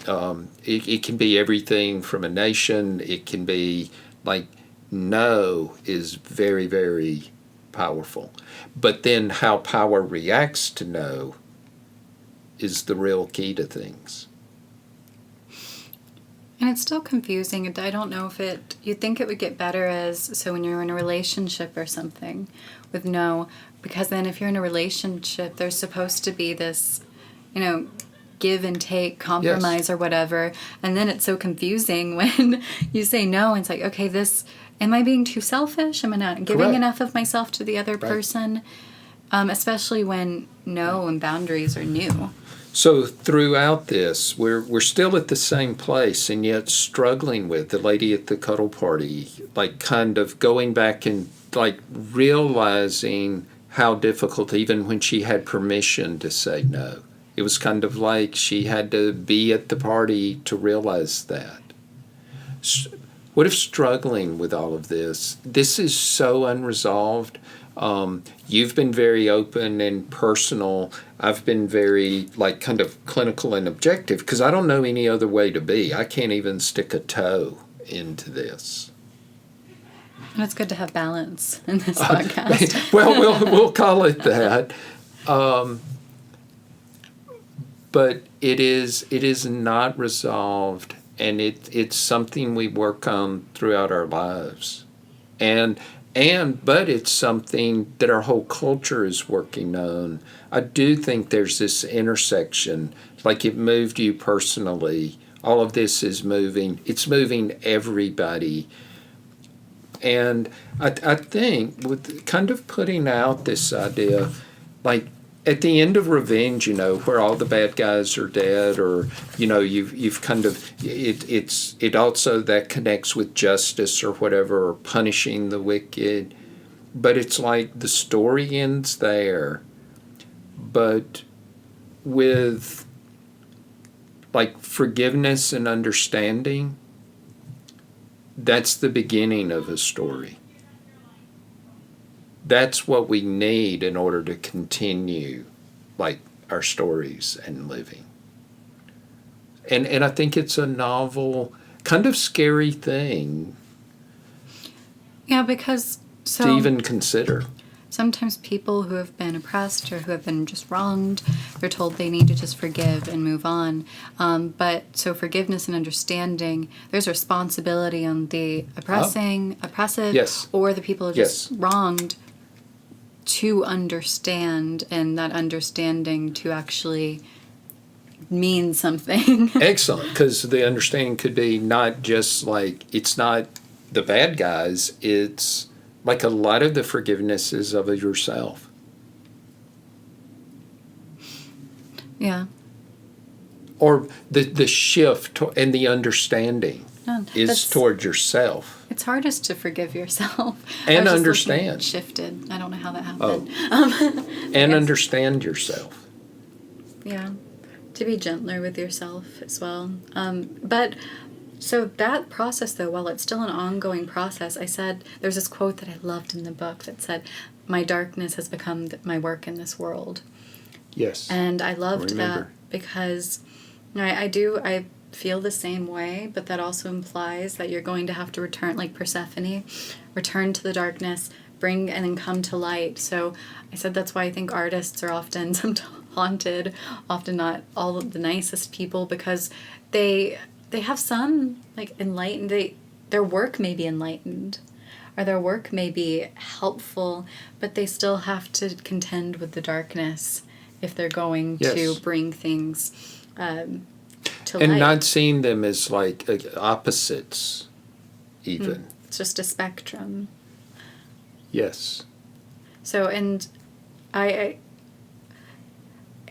[SPEAKER 1] It can be everything from a nation. It can be, like, no is very, very powerful. But then how power reacts to no is the real key to things.
[SPEAKER 2] And it's still confusing. I don't know if you'd think it would get better so when you're in a relationship or something with no, because then if you're in a relationship, there's supposed to be this, give and take, compromise or whatever. And then it's so confusing when you say no and it's like, okay, am I being too selfish? Am I not giving enough of myself to the other person? Especially when no and boundaries are new.
[SPEAKER 1] So throughout this, we're still at the same place and yet struggling with the lady at the cuddle party, like kind of going back and, like, realizing how difficult, even when she had permission to say no. It was kind of like she had to be at the party to realize that. What if struggling with all of this is so unresolved? You've been very open and personal. I've been very, like, kind of clinical and objective because I don't know any other way to be. I can't even stick a toe into this.
[SPEAKER 2] And it's good to have balance in this podcast.
[SPEAKER 1] Well, we'll call it that. But it is not resolved, and it's something we work on throughout our lives. But it's something that our whole culture is working on. I do think there's this intersection, like it moved you personally. All of this is moving. It's moving everybody. And I think with kind of putting out this idea, like at the end of Revenge, where all the bad guys are dead, or you've kind of it also that connects with justice or whatever, or punishing the wicked, but it's like the story ends there, but with, like, forgiveness and understanding. That's the beginning of a story. That's what we need in order to continue, like, our stories and living. And I think it's a novel, kind of scary thing.
[SPEAKER 2] Yeah, because
[SPEAKER 1] to even consider.
[SPEAKER 2] Sometimes people who have been oppressed or who have been just wronged, they're told they need to just forgive and move on. But so forgiveness and understanding, there's responsibility on the oppressive,
[SPEAKER 1] yes,
[SPEAKER 2] or the people who are just wronged to understand, and that understanding to actually mean something.
[SPEAKER 1] Excellent, because the understanding could be not just like, it's not the bad guys, it's like a lot of the forgiveness is of yourself.
[SPEAKER 2] Yeah.
[SPEAKER 1] Or the shift and the understanding is toward yourself.
[SPEAKER 2] It's hardest to forgive yourself.
[SPEAKER 1] And understand.
[SPEAKER 2] Shifted. I don't know how that happened.
[SPEAKER 1] And understand yourself.
[SPEAKER 2] Yeah. To be gentler with yourself as well. But so that process, though, while it's still an ongoing process, I said, there's this quote that I loved in the book that said, "My darkness has become my work in this world."
[SPEAKER 1] Yes.
[SPEAKER 2] And I loved that because I feel the same way, but that also implies that you're going to have to return, like Persephone, return to the darkness, bring and then come to light. So I said that's why I think artists are often haunted, often not all of the nicest people, because they have some like enlightened, their work may be enlightened or their work may be helpful, but they still have to contend with the darkness if they're going to bring things to light.
[SPEAKER 1] And not seeing them as like opposites even.
[SPEAKER 2] It's just a spectrum.
[SPEAKER 1] Yes.
[SPEAKER 2] So, and I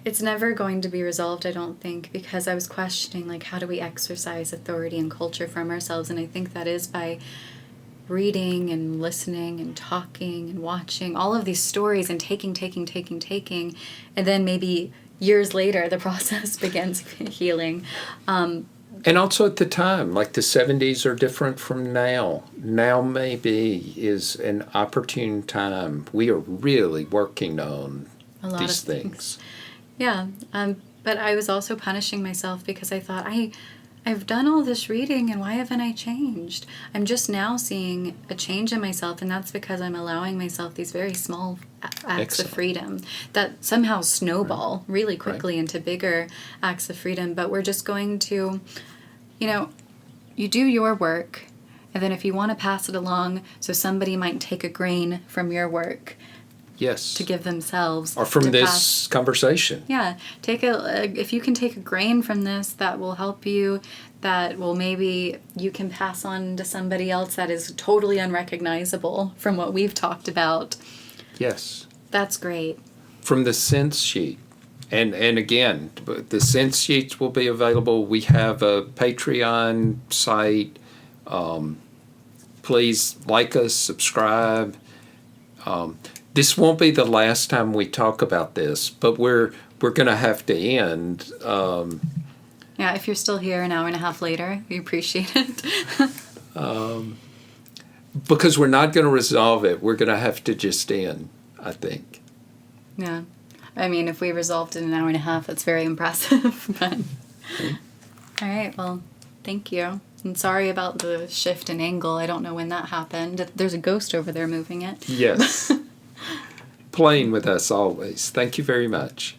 [SPEAKER 2] it's never going to be resolved, I don't think, because I was questioning, like, how do we exercise authority and culture from ourselves? And I think that is by reading and listening and talking and watching all of these stories and taking. And then maybe years later, the process begins healing.
[SPEAKER 1] And also at the time, like the 70s are different from now. Now maybe is an opportune time. We are really working on these things.
[SPEAKER 2] Yeah, but I was also punishing myself because I thought, I've done all this reading and why haven't I changed? I'm just now seeing a change in myself, and that's because I'm allowing myself these very small acts of freedom that somehow snowball really quickly into bigger acts of freedom. But we're just going to, you do your work, and then if you want to pass it along, so somebody might take a grain from your work.
[SPEAKER 1] Yes.
[SPEAKER 2] To give themselves.
[SPEAKER 1] Or from this conversation.
[SPEAKER 2] Yeah. If you can take a grain from this that will help you, that will maybe you can pass on to somebody else that is totally unrecognizable from what we've talked about.
[SPEAKER 1] Yes.
[SPEAKER 2] That's great.
[SPEAKER 1] From the sense sheet. And again, the sense sheets will be available. We have a Patreon site. Please like us, subscribe. This won't be the last time we talk about this, but we're going to have to end.
[SPEAKER 2] Yeah, if you're still here an hour and a half later, we appreciate it.
[SPEAKER 1] Because we're not going to resolve it. We're going to have to just end, I think.
[SPEAKER 2] Yeah. I mean, if we resolved in an hour and a half, that's very impressive. But all right, well, thank you. And sorry about the shift in angle. I don't know when that happened. There's a ghost over there moving it.
[SPEAKER 1] Yes. Playing with us always. Thank you very much.